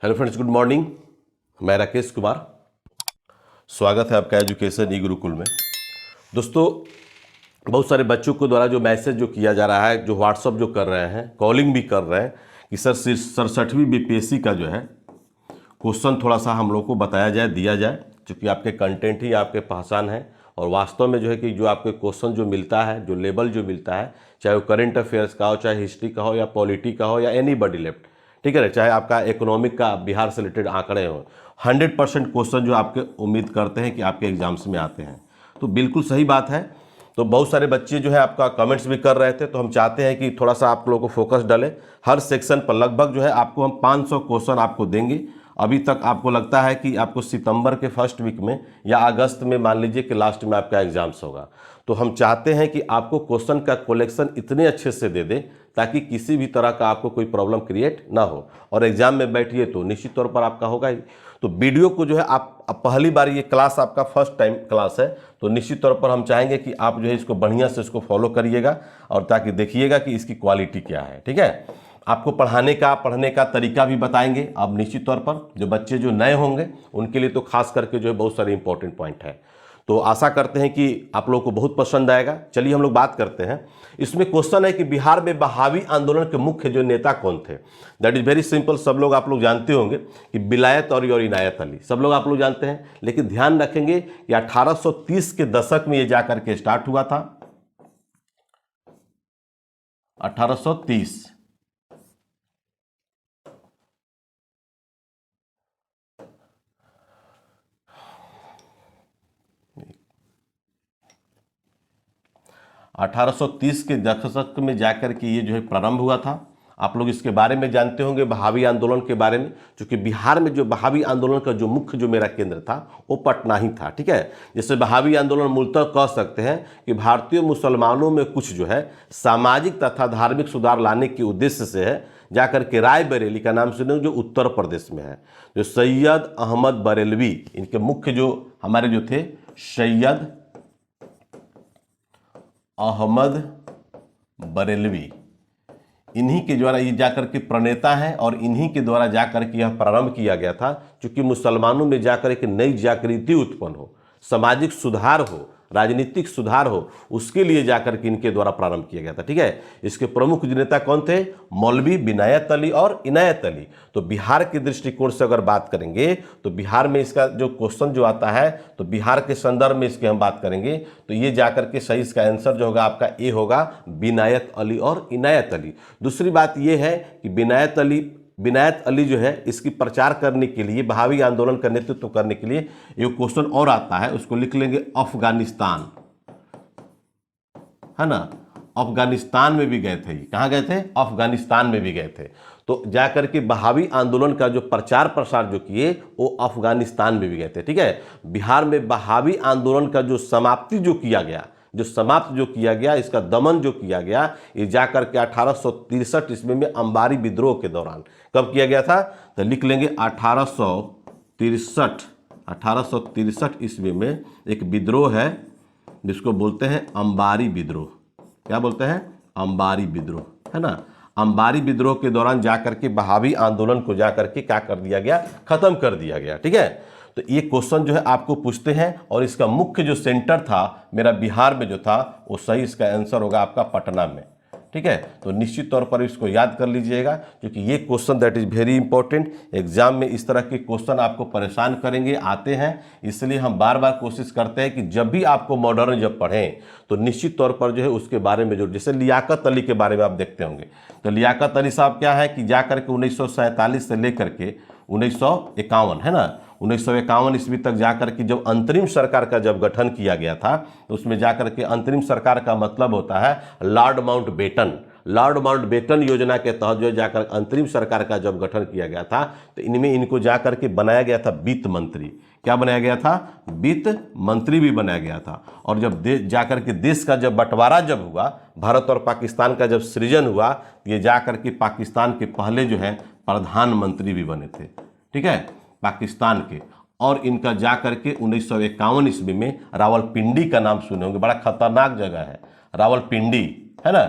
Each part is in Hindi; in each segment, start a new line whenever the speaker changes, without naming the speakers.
Hello friends, good morning. मैं राकेश कुमार, स्वागत है आपका एजुकेशन ई गुरुकुल में। दोस्तों, बहुत सारे बच्चों के द्वारा जो मैसेज जो किया जा रहा है, जो व्हाट्सअप जो कर रहे हैं, कॉलिंग भी कर रहे हैं कि सर 67वीं बीपीएससी का जो है क्वेश्चन थोड़ा सा हम लोग को बताया जाए, दिया जाए, क्योंकि आपके कंटेंट ही आपके पहचान है। और वास्तव में जो है कि जो आपके क्वेश्चन जो मिलता है, जो लेवल जो मिलता है, चाहे वो करेंट अफेयर्स का हो, चाहे हिस्ट्री का हो, या पॉलिटी का हो, या एनी बडी लेफ्ट, ठीक है ना, चाहे आपका इकोनॉमिक का बिहार से रिलेटेड आंकड़े हों, 100% क्वेश्चन जो आपके उम्मीद करते हैं कि आपके एग्जाम्स में आते हैं। तो बिल्कुल सही बात है। तो बहुत सारे बच्चे जो है आपका कमेंट्स भी कर रहे थे, तो हम चाहते हैं कि थोड़ा सा आप लोगों को फोकस डालें। हर सेक्शन पर लगभग जो है आपको हम 500 क्वेश्चन आपको देंगे। अभी तक आपको लगता है कि आपको सितंबर के फर्स्ट वीक में या अगस्त में मान लीजिए कि लास्ट में आपका एग्जाम्स होगा। तो हम चाहते हैं कि आपको क्वेश्चन का कलेक्शन इतने अच्छे से दे दें ताकि किसी भी तरह का आपको कोई प्रॉब्लम क्रिएट ना हो, और एग्जाम में बैठिए तो निश्चित तौर पर आपका होगा ही। तो वीडियो को जो है आप पहली बार, ये क्लास आपका फर्स्ट टाइम क्लास है, तो निश्चित तौर पर हम चाहेंगे कि आप जो है इसको बढ़िया से इसको फॉलो करिएगा, और ताकि देखिएगा कि इसकी क्वालिटी क्या है। ठीक है, आपको पढ़ने का तरीका भी बताएंगे। अब निश्चित तौर पर जो बच्चे जो नए होंगे उनके लिए तो खास करके जो है बहुत सारे इंपॉर्टेंट पॉइंट है। तो आशा करते हैं कि आप लोगों को बहुत पसंद आएगा। चलिए हम लोग बात करते हैं। इसमें क्वेश्चन है कि बिहार में बहावी आंदोलन के मुख्य जो नेता कौन थे। दैट इज वेरी सिंपल, सब लोग आप लोग जानते होंगे कि विलायत और इनायत अली, सब लोग आप लोग जानते हैं। लेकिन ध्यान रखेंगे कि 1830 के दशक में ये जाकर के स्टार्ट हुआ था। 1830 1830 के दशक में जाकर के ये जो है प्रारंभ हुआ था। आप लोग इसके बारे में जानते होंगे, बहावी आंदोलन के बारे में, क्योंकि बिहार में जो बहावी आंदोलन का जो मुख्य जो मेरा केंद्र था वो पटना ही था। ठीक है, जैसे बहावी आंदोलन मूलतः कह सकते हैं कि भारतीय मुसलमानों में कुछ जो है सामाजिक तथा धार्मिक सुधार लाने के उद्देश्य से है। जाकर के रायबरेली का नाम सुने, जो उत्तर प्रदेश में है, जो सैयद अहमद बरेलवी, इनके मुख्य जो हमारे जो थे सैयद अहमद बरेलवी, इन्हीं के द्वारा ये जाकर के प्रणेता हैं, और इन्हीं के द्वारा जाकर के यह प्रारंभ किया गया था। क्योंकि मुसलमानों में जाकर एक नई जागृति उत्पन्न हो, सामाजिक सुधार हो, राजनीतिक सुधार हो, उसके लिए जाकर के इनके द्वारा प्रारंभ किया गया था। ठीक है, इसके प्रमुख नेता कौन थे? मौलवी विनायत अली और इनायत अली। तो बिहार के दृष्टिकोण से अगर बात करेंगे तो बिहार में इसका जो क्वेश्चन जो आता है, तो बिहार के संदर्भ में इसके हम बात करेंगे, तो ये जाकर के सही इसका आंसर जो होगा आपका ए होगा, विनायत अली और इनायत अली। दूसरी बात ये है कि विनायत अली जो है इसकी प्रचार करने के लिए, बहावी आंदोलन का नेतृत्व करने के लिए एक क्वेश्चन और आता है, उसको लिख लेंगे अफगानिस्तान, है ना। अफगानिस्तान में भी गए थे। कहाँ गए थे? अफगानिस्तान में भी गए थे। तो जाकर के बहावी आंदोलन का जो प्रचार प्रसार जो किए वो अफगानिस्तान में भी गए थे। ठीक है, बिहार में बहावी आंदोलन का जो समाप्ति जो किया गया, इसका दमन जो किया गया, ये जाकर के 1863 ईस्वी में अंबारी विद्रोह के दौरान। कब किया गया था? तो लिख लेंगे 1863 ईस्वी में एक विद्रोह है जिसको बोलते हैं अंबारी विद्रोह। क्या बोलते हैं? अंबारी विद्रोह, है ना। अंबारी विद्रोह के दौरान जाकर के बहावी आंदोलन को जाकर के क्या कर दिया गया? खत्म कर दिया गया। ठीक है, तो ये क्वेश्चन जो है आपको पूछते हैं, और इसका मुख्य जो सेंटर था मेरा बिहार में जो था, वो सही इसका आंसर होगा आपका पटना में। ठीक है, तो निश्चित तौर पर इसको याद कर लीजिएगा, क्योंकि ये question that is very important. Exam में इस तरह के क्वेश्चन आपको परेशान करेंगे, आते हैं। इसलिए हम बार बार कोशिश करते हैं कि जब भी आपको मॉडर्न जब पढ़ें तो निश्चित तौर पर जो है उसके बारे में जो, जैसे लियाकत अली के बारे में आप देखते होंगे, तो लियाकत अली साहब क्या है कि जाकर के 1947 से लेकर के 1951, है ना, 1951 ईस्वी तक जाकर के जब अंतरिम सरकार का जब गठन किया गया था, तो उसमें जाकर के अंतरिम सरकार का मतलब होता है लॉर्ड माउंटबेटन योजना के तहत जो जाकर अंतरिम सरकार का जब गठन किया गया था, तो इनमें इनको जाकर के बनाया गया था वित्त मंत्री। क्या बनाया गया था? वित्त मंत्री भी बनाया गया था। और जब जाकर के देश का जब बंटवारा जब हुआ, भारत और पाकिस्तान का जब सृजन हुआ, ये जाकर के पाकिस्तान के पहले जो है प्रधानमंत्री भी बने थे। ठीक है, पाकिस्तान के। और इनका जाकर के 1951 ईस्वी में रावलपिंडी का नाम सुने होंगे, बड़ा खतरनाक जगह है रावलपिंडी, है ना।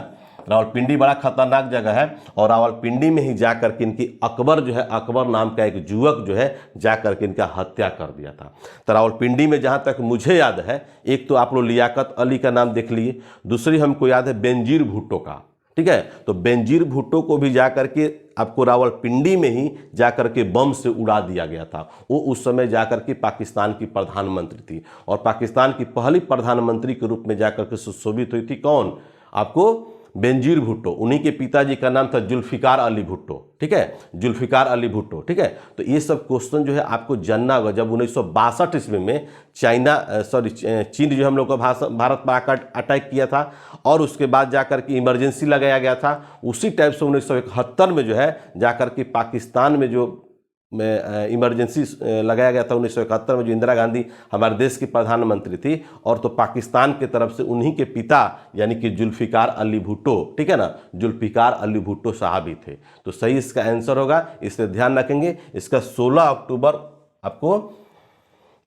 रावलपिंडी बड़ा खतरनाक जगह है और रावलपिंडी में ही जाकर के इनकी अकबर जो है, अकबर नाम का एक युवक जो है जाकर के इनका हत्या कर दिया था। तो रावलपिंडी में जहाँ तक मुझे याद है, एक तो आप लोग लियाकत अली का नाम देख लिए, दूसरी हमको याद है बेनजीर भुट्टो का, ठीक है। तो बेनजीर भुट्टो को भी जाकर के आपको रावलपिंडी में ही जाकर के बम से उड़ा दिया गया था। वो उस समय जाकर के पाकिस्तान की प्रधानमंत्री थी और पाकिस्तान की पहली प्रधानमंत्री के रूप में जाकर के सुशोभित हुई थी। कौन? आपको बेनजीर भुट्टो। उन्हीं के पिताजी का नाम था जुल्फिकार अली भुट्टो, ठीक है, जुल्फिकार अली भुट्टो, ठीक है। तो ये सब क्वेश्चन जो है आपको जानना होगा। जब 1962 ईस्वी में चीन जो हम लोग को भारत पर आकर अटैक किया था और उसके बाद जाकर के इमरजेंसी लगाया गया था, उसी टाइप से 1971 में जो है जाकर के पाकिस्तान में जो इमरजेंसी लगाया गया था 1971 में, जो इंदिरा गांधी हमारे देश की प्रधानमंत्री थी, और तो पाकिस्तान की तरफ से उन्हीं के पिता यानी कि जुल्फिकार अली भुट्टो, ठीक है ना, जुल्फिकार अली भुट्टो साहब ही थे। तो सही इसका आंसर होगा, इसे ध्यान रखेंगे। इसका 16 अक्टूबर आपको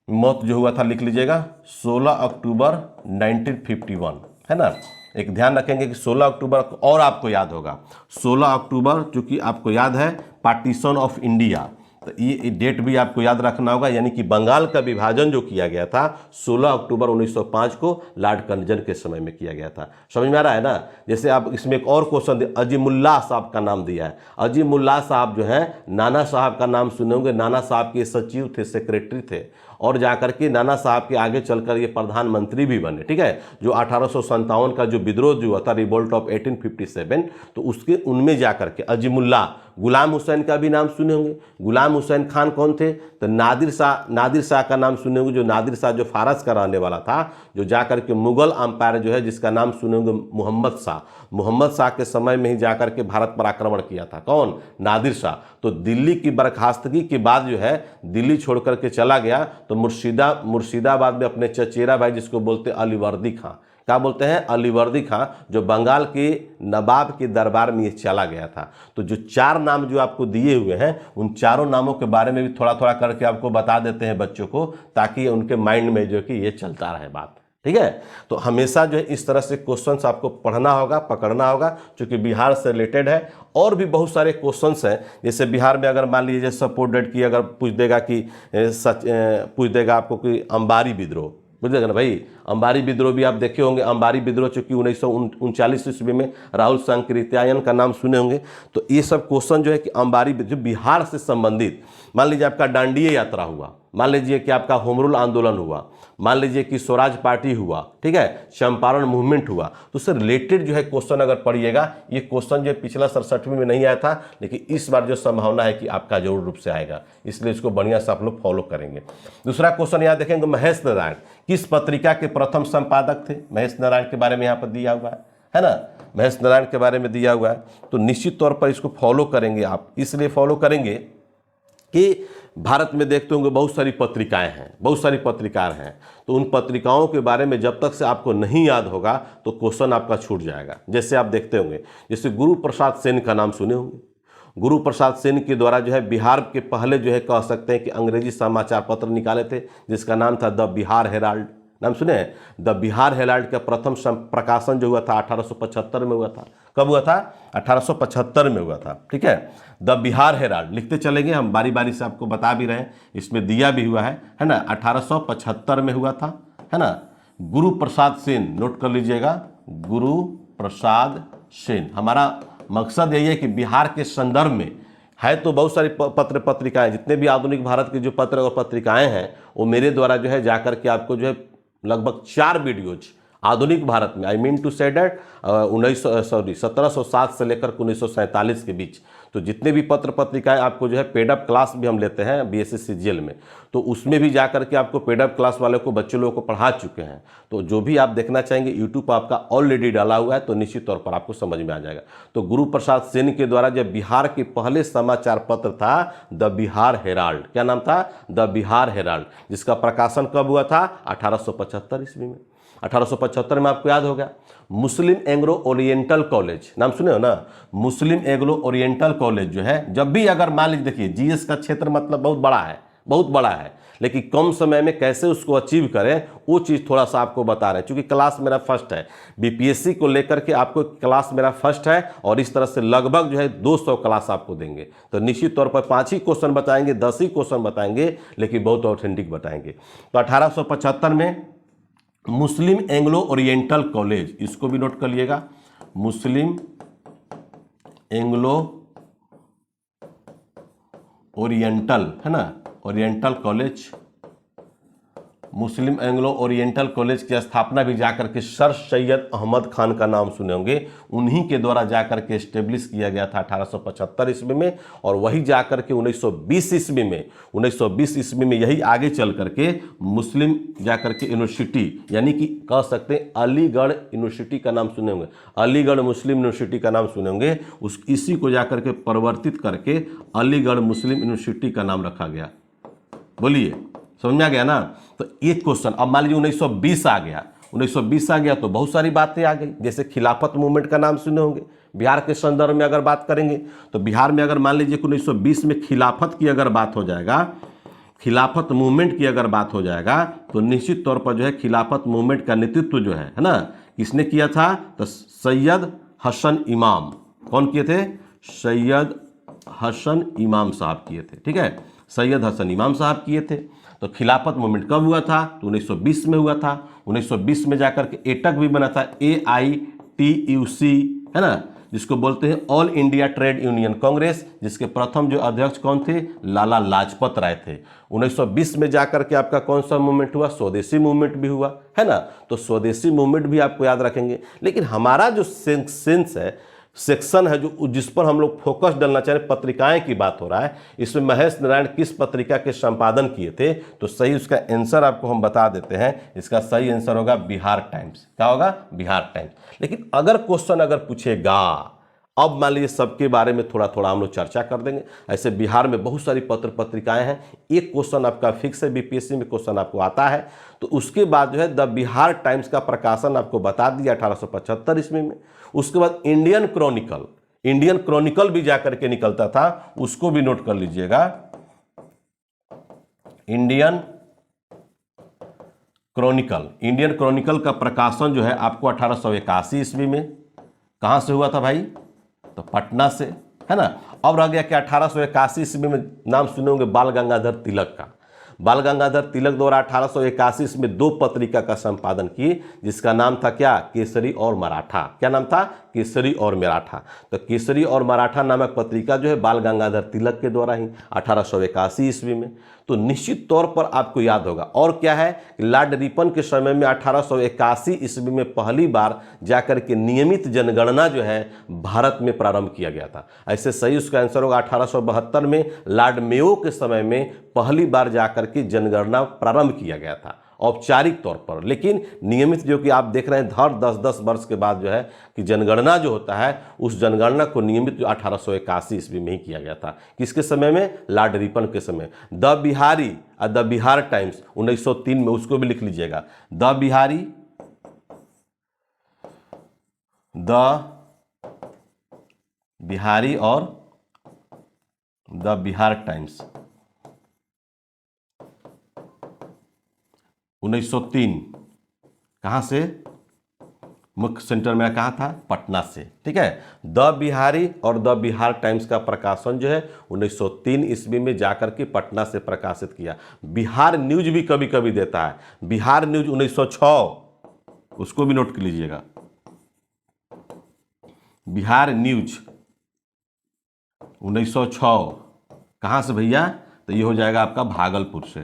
मौत जो हुआ था लिख लीजिएगा, 16 अक्टूबर 1951, है ना। एक ध्यान रखेंगे कि 16 अक्टूबर और आपको याद होगा, 16 अक्टूबर चूंकि आपको याद है पार्टीशन ऑफ इंडिया, तो ये डेट भी आपको याद रखना होगा। यानी कि बंगाल का विभाजन जो किया गया था 16 अक्टूबर 1905 को लॉर्ड कर्जन के समय में किया गया था। समझ में आ रहा है ना। जैसे आप इसमें एक और क्वेश्चन, अजीमुल्लाह साहब का नाम दिया है। अजीमुल्लाह साहब जो है, नाना साहब का नाम सुने होंगे। नाना साहब के सचिव थे, सेक्रेटरी थे, और जाकर के नाना साहब के आगे चलकर ये प्रधानमंत्री भी बने, ठीक है। जो 1857 का जो विद्रोह जो हुआ था, रिवोल्ट ऑफ 1857, तो उसके उनमें जाकर के अजीमुल्लाह, गुलाम हुसैन का भी नाम सुने होंगे। गुलाम हुसैन खान कौन थे? तो नादिर शाह का नाम सुने होंगे। जो नादिर शाह जो फारस का रहने वाला था, जो जाकर के मुगल अंपायर जो है जिसका नाम सुने होंगे मोहम्मद शाह। मोहम्मद शाह के समय में ही जाकर के भारत पर आक्रमण किया था। कौन? नादिर शाह। तो दिल्ली की बर्खास्तगी के बाद जो है दिल्ली छोड़ करके चला गया, तो मुर्शिदाबाद में अपने चचेरा भाई जिसको बोलते अलीवर्दी खां, क्या बोलते हैं? अलीवर्दी खां, जो बंगाल के नवाब के दरबार में ये चला गया था। तो जो 4 नाम जो आपको दिए हुए हैं, उन चारों नामों के बारे में भी थोड़ा थोड़ा करके आपको बता देते हैं बच्चों को, ताकि उनके माइंड में जो कि ये चलता रहे बात, ठीक है। तो हमेशा जो है इस तरह से क्वेश्चंस आपको पढ़ना होगा, पकड़ना होगा, क्योंकि बिहार से रिलेटेड है। और भी बहुत सारे क्वेश्चंस हैं, जैसे बिहार में अगर मान लीजिए सपोर्टेड की अगर पूछ देगा कि पूछ देगा आपको कि अंबारी विद्रोह, बुझेगा ना भाई। अंबारी विद्रोह भी आप देखे होंगे। अंबारी विद्रोह चूंकि 1939 ईस्वी में राहुल सांकृत्यायन का नाम सुने होंगे। तो ये सब क्वेश्चन जो है कि अंबारी जो बिहार से संबंधित, मान लीजिए आपका डांडिया यात्रा हुआ, मान लीजिए कि आपका होम रूल आंदोलन हुआ, मान लीजिए कि स्वराज पार्टी हुआ, ठीक है, चंपारण मूवमेंट हुआ, तो उससे रिलेटेड जो है क्वेश्चन अगर पढ़िएगा, ये क्वेश्चन जो पिछला 67वीं में नहीं आया था, लेकिन इस बार जो संभावना है कि आपका जरूर रूप से आएगा, इसलिए इसको बढ़िया से आप लोग फॉलो करेंगे। दूसरा क्वेश्चन यहाँ देखेंगे, महेश नारायण किस पत्रिका के प्रथम संपादक थे? महेश नारायण के बारे में यहाँ पर दिया हुआ है ना, महेश नारायण के बारे में दिया हुआ है। तो निश्चित तौर पर इसको फॉलो करेंगे आप, इसलिए फॉलो करेंगे कि भारत में देखते होंगे बहुत सारी पत्रिकाएं हैं, बहुत सारी पत्रिकाएं हैं। तो उन पत्रिकाओं के बारे में जब तक से आपको नहीं याद होगा तो क्वेश्चन आपका छूट जाएगा। जैसे आप देखते होंगे, जैसे गुरु प्रसाद सेन का नाम सुने होंगे। गुरु प्रसाद सेन के द्वारा जो है बिहार के पहले जो है कह सकते हैं कि अंग्रेजी समाचार पत्र निकाले थे, जिसका नाम था द बिहार हेराल्ड। नाम सुने हैं? द बिहार हेराल्ड का प्रथम प्रकाशन जो हुआ था 1875 में हुआ था। कब हुआ था? 1875 में हुआ था, ठीक है। द बिहार हेराल्ड लिखते चलेंगे, हम बारी बारी से आपको बता भी रहे हैं, इसमें दिया भी हुआ है ना। 1875 में हुआ था, है ना। गुरु प्रसाद सेन, नोट कर लीजिएगा, गुरु प्रसाद सेन। हमारा मकसद यही है कि बिहार के संदर्भ में है तो बहुत सारी पत्र पत्रिकाएं, जितने भी आधुनिक भारत के जो पत्र और पत्रिकाएं हैं, वो मेरे द्वारा जो है जाकर के आपको जो है लगभग 4 वीडियोज आधुनिक भारत में, I mean to say that 1707 से लेकर 1947 के बीच, तो जितने भी पत्र पत्रिकाएं आपको जो है पेडअप क्लास भी हम लेते हैं बीएसएस सीजीएल में, तो उसमें भी जाकर के आपको पेडअप क्लास वाले को, बच्चों लोगों को पढ़ा चुके हैं। तो जो भी आप देखना चाहेंगे यूट्यूब पर आपका ऑलरेडी डाला हुआ है, तो निश्चित तौर पर आपको समझ में आ जाएगा। तो गुरु प्रसाद सेन के द्वारा जब बिहार के पहले समाचार पत्र था द बिहार हेराल्ड, क्या नाम था? द बिहार हेराल्ड, जिसका प्रकाशन कब हुआ था? 1875 ईस्वी में। 1875 में आपको याद होगा मुस्लिम एंग्लो ओरिएंटल कॉलेज, नाम सुने हो ना, मुस्लिम एंग्लो ओरिएंटल कॉलेज जो है, जब भी अगर मान लीजिए, देखिए जीएस का क्षेत्र मतलब बहुत बड़ा है, बहुत बड़ा है, लेकिन कम समय में कैसे उसको अचीव करें वो चीज़ थोड़ा सा आपको बता रहे हैं। क्योंकि क्लास मेरा फर्स्ट है, बीपीएससी को लेकर के आपको क्लास मेरा फर्स्ट है, और इस तरह से लगभग जो है 200 क्लास आपको देंगे। तो निश्चित तौर पर 5 ही क्वेश्चन बताएंगे, 10 ही क्वेश्चन बताएंगे, लेकिन बहुत ऑथेंटिक बताएंगे। तो 1875 में मुस्लिम एंग्लो ओरिएंटल कॉलेज, इसको भी नोट कर लिएगा, मुस्लिम एंग्लो ओरिएंटल, है ना, ओरिएंटल कॉलेज, मुस्लिम एंग्लो ओरिएंटल कॉलेज की स्थापना भी जाकर के सर सैयद अहमद खान का नाम सुने होंगे, उन्हीं के द्वारा जाकर के एस्टेब्लिश किया गया था 1875 ईस्वी में। और वही जाकर के 1920 ईस्वी में, 1920 ईस्वी में यही आगे चल करके मुस्लिम जाकर के यूनिवर्सिटी, यानी कि कह सकते हैं अलीगढ़ यूनिवर्सिटी का नाम सुने होंगे, अलीगढ़ मुस्लिम यूनिवर्सिटी का नाम सुने होंगे, इसी को जाकर के परिवर्तित करके अलीगढ़ मुस्लिम यूनिवर्सिटी का नाम रखा गया। बोलिए, समझ में आ गया ना। तो एक क्वेश्चन, अब मान लीजिए 1920 आ गया, 1920 आ गया तो बहुत सारी बातें आ गई, जैसे खिलाफत मूवमेंट का नाम सुने होंगे। बिहार के संदर्भ में अगर बात करेंगे तो बिहार में अगर मान लीजिए 1920 में खिलाफत की अगर बात हो जाएगा, खिलाफत मूवमेंट की अगर बात हो जाएगा, तो निश्चित तौर पर जो है खिलाफत मूवमेंट का नेतृत्व जो है ना, किसने किया था, तो सैयद हसन इमाम। कौन किए थे, सैयद हसन इमाम साहब किए थे। ठीक है, सैयद हसन इमाम साहब किए थे। तो खिलाफत मूवमेंट कब हुआ था, तो 1920 में हुआ था। 1920 में जाकर के एटक भी बना था, AITUC, है ना, जिसको बोलते हैं all India trade union Congress, जिसके प्रथम जो अध्यक्ष कौन थे, लाला लाजपत राय थे। 1920 में जाकर के आपका कौन सा मूवमेंट हुआ, स्वदेशी मूवमेंट भी हुआ, है ना। तो स्वदेशी मूवमेंट भी आपको याद रखेंगे। लेकिन हमारा जो सेंस है, सेक्शन है, जो जिस पर हम लोग फोकस डालना चाह रहे, पत्रिकाएं की बात हो रहा है, इसमें महेश नारायण किस पत्रिका के संपादन किए थे, तो सही उसका आंसर आपको हम बता देते हैं। इसका सही आंसर होगा बिहार टाइम्स। क्या होगा, बिहार टाइम्स। लेकिन अगर क्वेश्चन अगर पूछेगा, अब मान लीजिए सबके बारे में थोड़ा थोड़ा हम लोग चर्चा कर देंगे। ऐसे बिहार में बहुत सारी पत्र पत्रिकाएं हैं, एक क्वेश्चन आपका फिक्स है, बीपीएससी में क्वेश्चन आपको आता है। तो उसके बाद जो है द बिहार टाइम्स का प्रकाशन आपको बता दिया 1875 ईस्वी में। उसके बाद इंडियन क्रॉनिकल भी जाकर के निकलता था, उसको भी नोट कर लीजिएगा। इंडियन क्रॉनिकल का प्रकाशन जो है आपको 1881 ईस्वी में कहां से हुआ था भाई, तो पटना से, है ना। अब रह गया कि 1881 ईस्वी में नाम सुने होंगे बाल गंगाधर तिलक का। बाल गंगाधर तिलक द्वारा 1881 में 2 पत्रिका का संपादन किए, जिसका नाम था क्या, केसरी और मराठा। क्या नाम था, केसरी और मराठा। तो केसरी और मराठा नामक पत्रिका जो है बाल गंगाधर तिलक के द्वारा ही 1881 ईस्वी में। तो निश्चित तौर पर आपको याद होगा। और क्या है, लॉर्ड रिपन के समय में 1881 ईस्वी में पहली बार जाकर के नियमित जनगणना जो है भारत में प्रारंभ किया गया था। ऐसे सही उसका आंसर होगा 1872 में लॉर्ड मेयो के समय में पहली बार जाकर के जनगणना प्रारंभ किया गया था, औपचारिक तौर पर। लेकिन नियमित जो कि आप देख रहे हैं हर 10-10 वर्ष के बाद जो है कि जनगणना जो होता है, उस जनगणना को नियमित जो 1881 ईस्वी में ही किया गया था। किसके समय में, लॉर्ड रिपन के समय। द बिहारी और द बिहार टाइम्स 1903 में, उसको भी लिख लीजिएगा। द बिहारी और द बिहार टाइम्स 1903, कहाँ से, मुख्य सेंटर में कहाँ था, पटना से। ठीक है, द बिहारी और द बिहार टाइम्स का प्रकाशन जो है 1903 ईस्वी में जाकर के पटना से प्रकाशित किया। बिहार न्यूज भी कभी कभी देता है, बिहार न्यूज 1906, उसको भी नोट कर लीजिएगा। बिहार न्यूज 1906, कहाँ से भैया, तो ये हो जाएगा आपका भागलपुर से।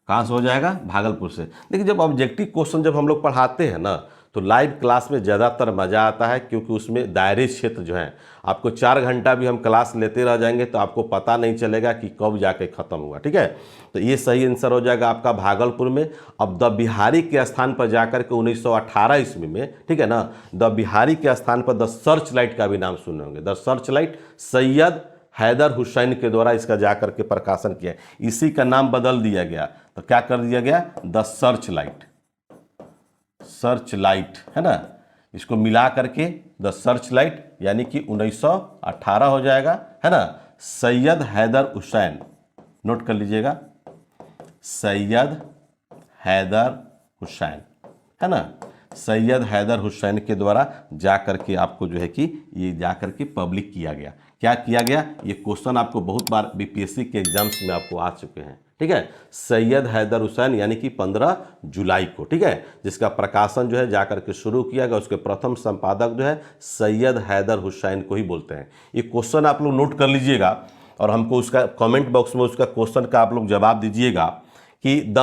कहाँ से हो जाएगा, भागलपुर से। देखिए, जब ऑब्जेक्टिव क्वेश्चन जब हम लोग पढ़ाते हैं ना, तो लाइव क्लास में ज़्यादातर मज़ा आता है, क्योंकि उसमें दायरे क्षेत्र जो है, आपको 4 घंटा भी हम क्लास लेते रह जाएंगे तो आपको पता नहीं चलेगा कि कब जाके ख़त्म हुआ। ठीक है, तो ये सही आंसर हो जाएगा आपका भागलपुर में। अब द बिहारी के स्थान पर जाकर के 1918 ईस्वी में, ठीक है ना, द बिहारी के स्थान पर द सर्च लाइट का भी नाम सुने होंगे। The searchlight Syed Haider Hussain के द्वारा इसका जाकर के प्रकाशन किया। इसी का नाम बदल दिया गया, तो क्या कर दिया गया, द सर्च लाइट, है ना। इसको मिला करके द सर्च लाइट, यानी कि 1918 हो जाएगा, है ना। सैयद हैदर हुसैन नोट कर लीजिएगा, सैयद हैदर हुसैन, है ना। सैयद हैदर हुसैन के द्वारा जा करके आपको जो है कि ये जा करके पब्लिक किया गया। क्या किया गया? ये क्वेश्चन आपको बहुत बार बीपीएससी के एग्जाम्स में आपको आ चुके हैं, ठीक है। सैयद हैदर हुसैन यानी कि 15 जुलाई को, ठीक है, जिसका प्रकाशन जो है जाकर के शुरू किया गया। उसके प्रथम संपादक जो है सैयद हैदर हुसैन को ही बोलते हैं। ये क्वेश्चन आप लोग नोट कर लीजिएगा और हमको उसका कमेंट बॉक्स में उसका क्वेश्चन का आप लोग जवाब दीजिएगा कि द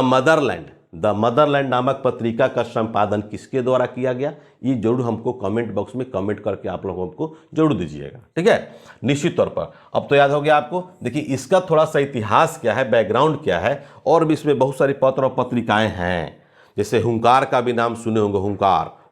मदरलैंड नामक पत्रिका का संपादन किसके द्वारा किया गया। ये जरूर हमको कमेंट बॉक्स में कमेंट करके आप लोग हमको जरूर दीजिएगा, ठीक है, निश्चित तौर पर। अब तो याद हो गया आपको। देखिए इसका थोड़ा सा इतिहास क्या है, बैकग्राउंड क्या है, और भी इसमें बहुत सारी पत्र और पत्रिकाएं हैं। जैसे हुंकार का भी नाम सुने होंगे,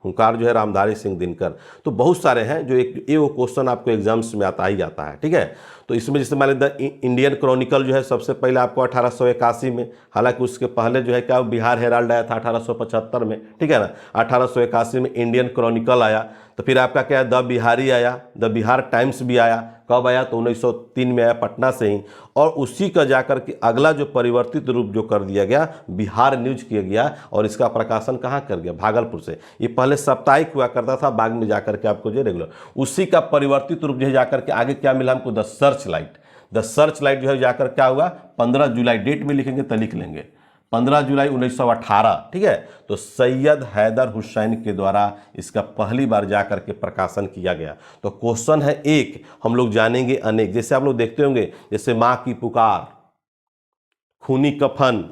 हुंकार जो है रामधारी सिंह दिनकर। तो बहुत सारे हैं जो एक वो क्वेश्चन आपको एग्जाम्स में आता ही जाता है, ठीक है। तो इसमें जैसे मान लीजिए द इंडियन क्रॉनिकल जो है सबसे पहले आपको 1881 में, हालांकि उसके पहले जो है क्या बिहार हेराल्ड आया था 1875 में, ठीक है ना। 1881 में इंडियन क्रॉनिकल आया, तो फिर आपका क्या है द बिहारी आया, द बिहार टाइम्स भी आया। कब आया? तो 1903 में आया, पटना से ही। और उसी का जाकर के अगला जो परिवर्तित रूप जो कर दिया गया बिहार न्यूज किया गया, और इसका प्रकाशन कहाँ कर गया? भागलपुर से। ये पहले साप्ताहिक हुआ करता था, बाद में जाकर के आपको जो रेगुलर, उसी का परिवर्तित रूप जो है जाकर के आगे क्या मिला हमको? द सर्च लाइट जो है जाकर क्या हुआ? 15 जुलाई, डेट में लिखेंगे तो लिख लेंगे 15 जुलाई 1918, ठीक है। तो सैयद हैदर हुसैन के द्वारा इसका पहली बार जाकर के प्रकाशन किया गया। तो क्वेश्चन है एक, हम लोग जानेंगे अनेक। जैसे आप लोग देखते होंगे, जैसे माँ की पुकार, खूनी कफन,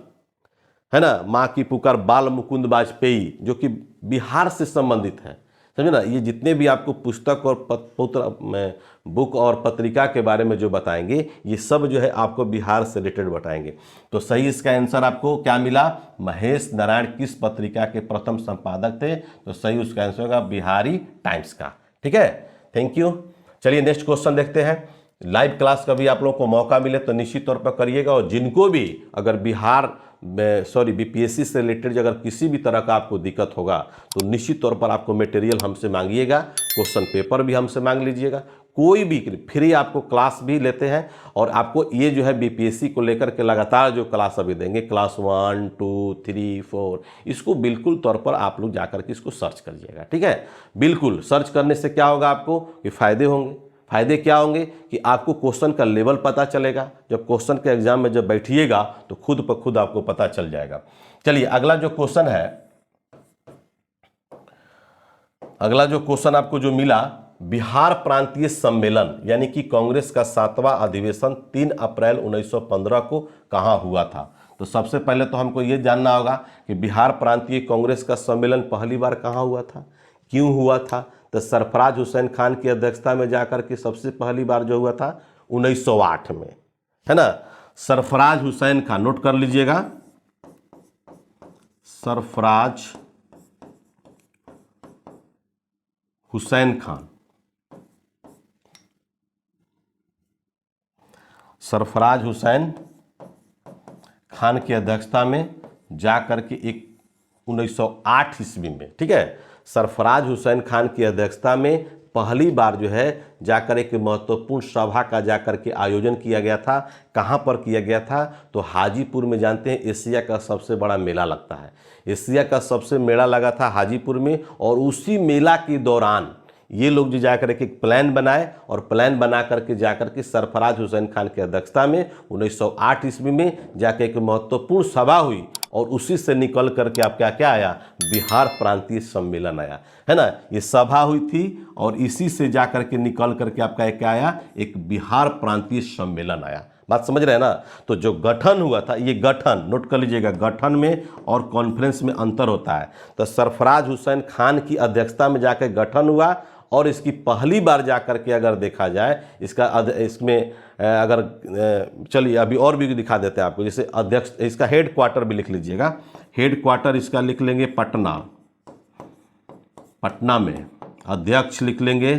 है ना, माँ की पुकार, बाल मुकुंद वाजपेयी, जो कि बिहार से संबंधित है, समझे ना। ये जितने भी आपको पुस्तक और पुत्र बुक और पत्रिका के बारे में जो बताएंगे, ये सब जो है आपको बिहार से रिलेटेड बताएंगे। तो सही इसका आंसर आपको क्या मिला? महेश नारायण किस पत्रिका के प्रथम संपादक थे? तो सही उसका आंसर होगा बिहारी टाइम्स का, ठीक है। Thank you. चलिए नेक्स्ट क्वेश्चन देखते हैं। लाइव क्लास का भी आप लोगों को मौका मिले तो निश्चित तौर पर करिएगा, और जिनको भी अगर बीपीएससी से रिलेटेड अगर किसी भी तरह का आपको दिक्कत होगा तो निश्चित तौर पर आपको मटेरियल हमसे मांगिएगा, क्वेश्चन पेपर भी हमसे मांग लीजिएगा। कोई भी फ्री आपको क्लास भी लेते हैं, और आपको ये जो है बीपीएससी को लेकर के लगातार जो क्लास अभी देंगे, क्लास 1, 2, 3, 4, इसको बिल्कुल तौर पर आप लोग जाकर के इसको सर्च करिएगा, ठीक है। बिल्कुल सर्च करने से क्या होगा आपको कि फायदे होंगे। फायदे क्या होंगे कि आपको क्वेश्चन का लेवल पता चलेगा। जब क्वेश्चन के एग्जाम में जब बैठिएगा तो खुद ब खुद आपको पता चल जाएगा। चलिए अगला जो क्वेश्चन है, अगला जो क्वेश्चन आपको जो मिला, बिहार प्रांतीय सम्मेलन यानी कि कांग्रेस का 7वां अधिवेशन 3 अप्रैल 1915 को कहां हुआ था। तो सबसे पहले तो हमको ये जानना होगा कि बिहार प्रांतीय कांग्रेस का सम्मेलन पहली बार कहां हुआ था, क्यों हुआ था। तो सरफराज हुसैन खान की अध्यक्षता में जाकर के सबसे पहली बार जो हुआ था 1908 में, है ना। सरफराज हुसैन खान, नोट कर लीजिएगा, सरफराज हुसैन खान, सरफराज हुसैन खान की अध्यक्षता में जाकर के एक 1908 ईस्वी में, ठीक है, सरफराज हुसैन खान की अध्यक्षता में पहली बार जो है जाकर एक महत्वपूर्ण सभा का जाकर के आयोजन किया गया था। कहाँ पर किया गया था? तो हाजीपुर में। जानते हैं एशिया का सबसे बड़ा मेला लगता है, एशिया का सबसे मेला लगा था हाजीपुर में, और उसी मेला के दौरान ये लोग जो जाकर एक प्लान बनाए, और प्लान बना करके जाकर के सरफराज हुसैन खान की अध्यक्षता में 1908 ईस्वी में जाकर एक महत्वपूर्ण सभा हुई, और उसी से निकल करके आप क्या आया? बिहार प्रांतीय सम्मेलन आया, है ना। ये सभा हुई थी और इसी से जाकर के निकल करके आपका क्या आया? एक बिहार प्रांतीय सम्मेलन आया। बात समझ रहे हैं ना। तो जो गठन हुआ था, ये गठन नोट कर लीजिएगा, गठन में और कॉन्फ्रेंस में अंतर होता है। तो सरफराज हुसैन खान की अध्यक्षता में जाकर गठन हुआ, और इसकी पहली बार जाकर के अगर देखा जाए इसमें अगर चलिए अभी और भी दिखा देते हैं आपको। जैसे अध्यक्ष, इसका हेड क्वार्टर भी लिख लीजिएगा, हेड क्वार्टर इसका लिख लेंगे पटना, पटना में। अध्यक्ष लिख लेंगे,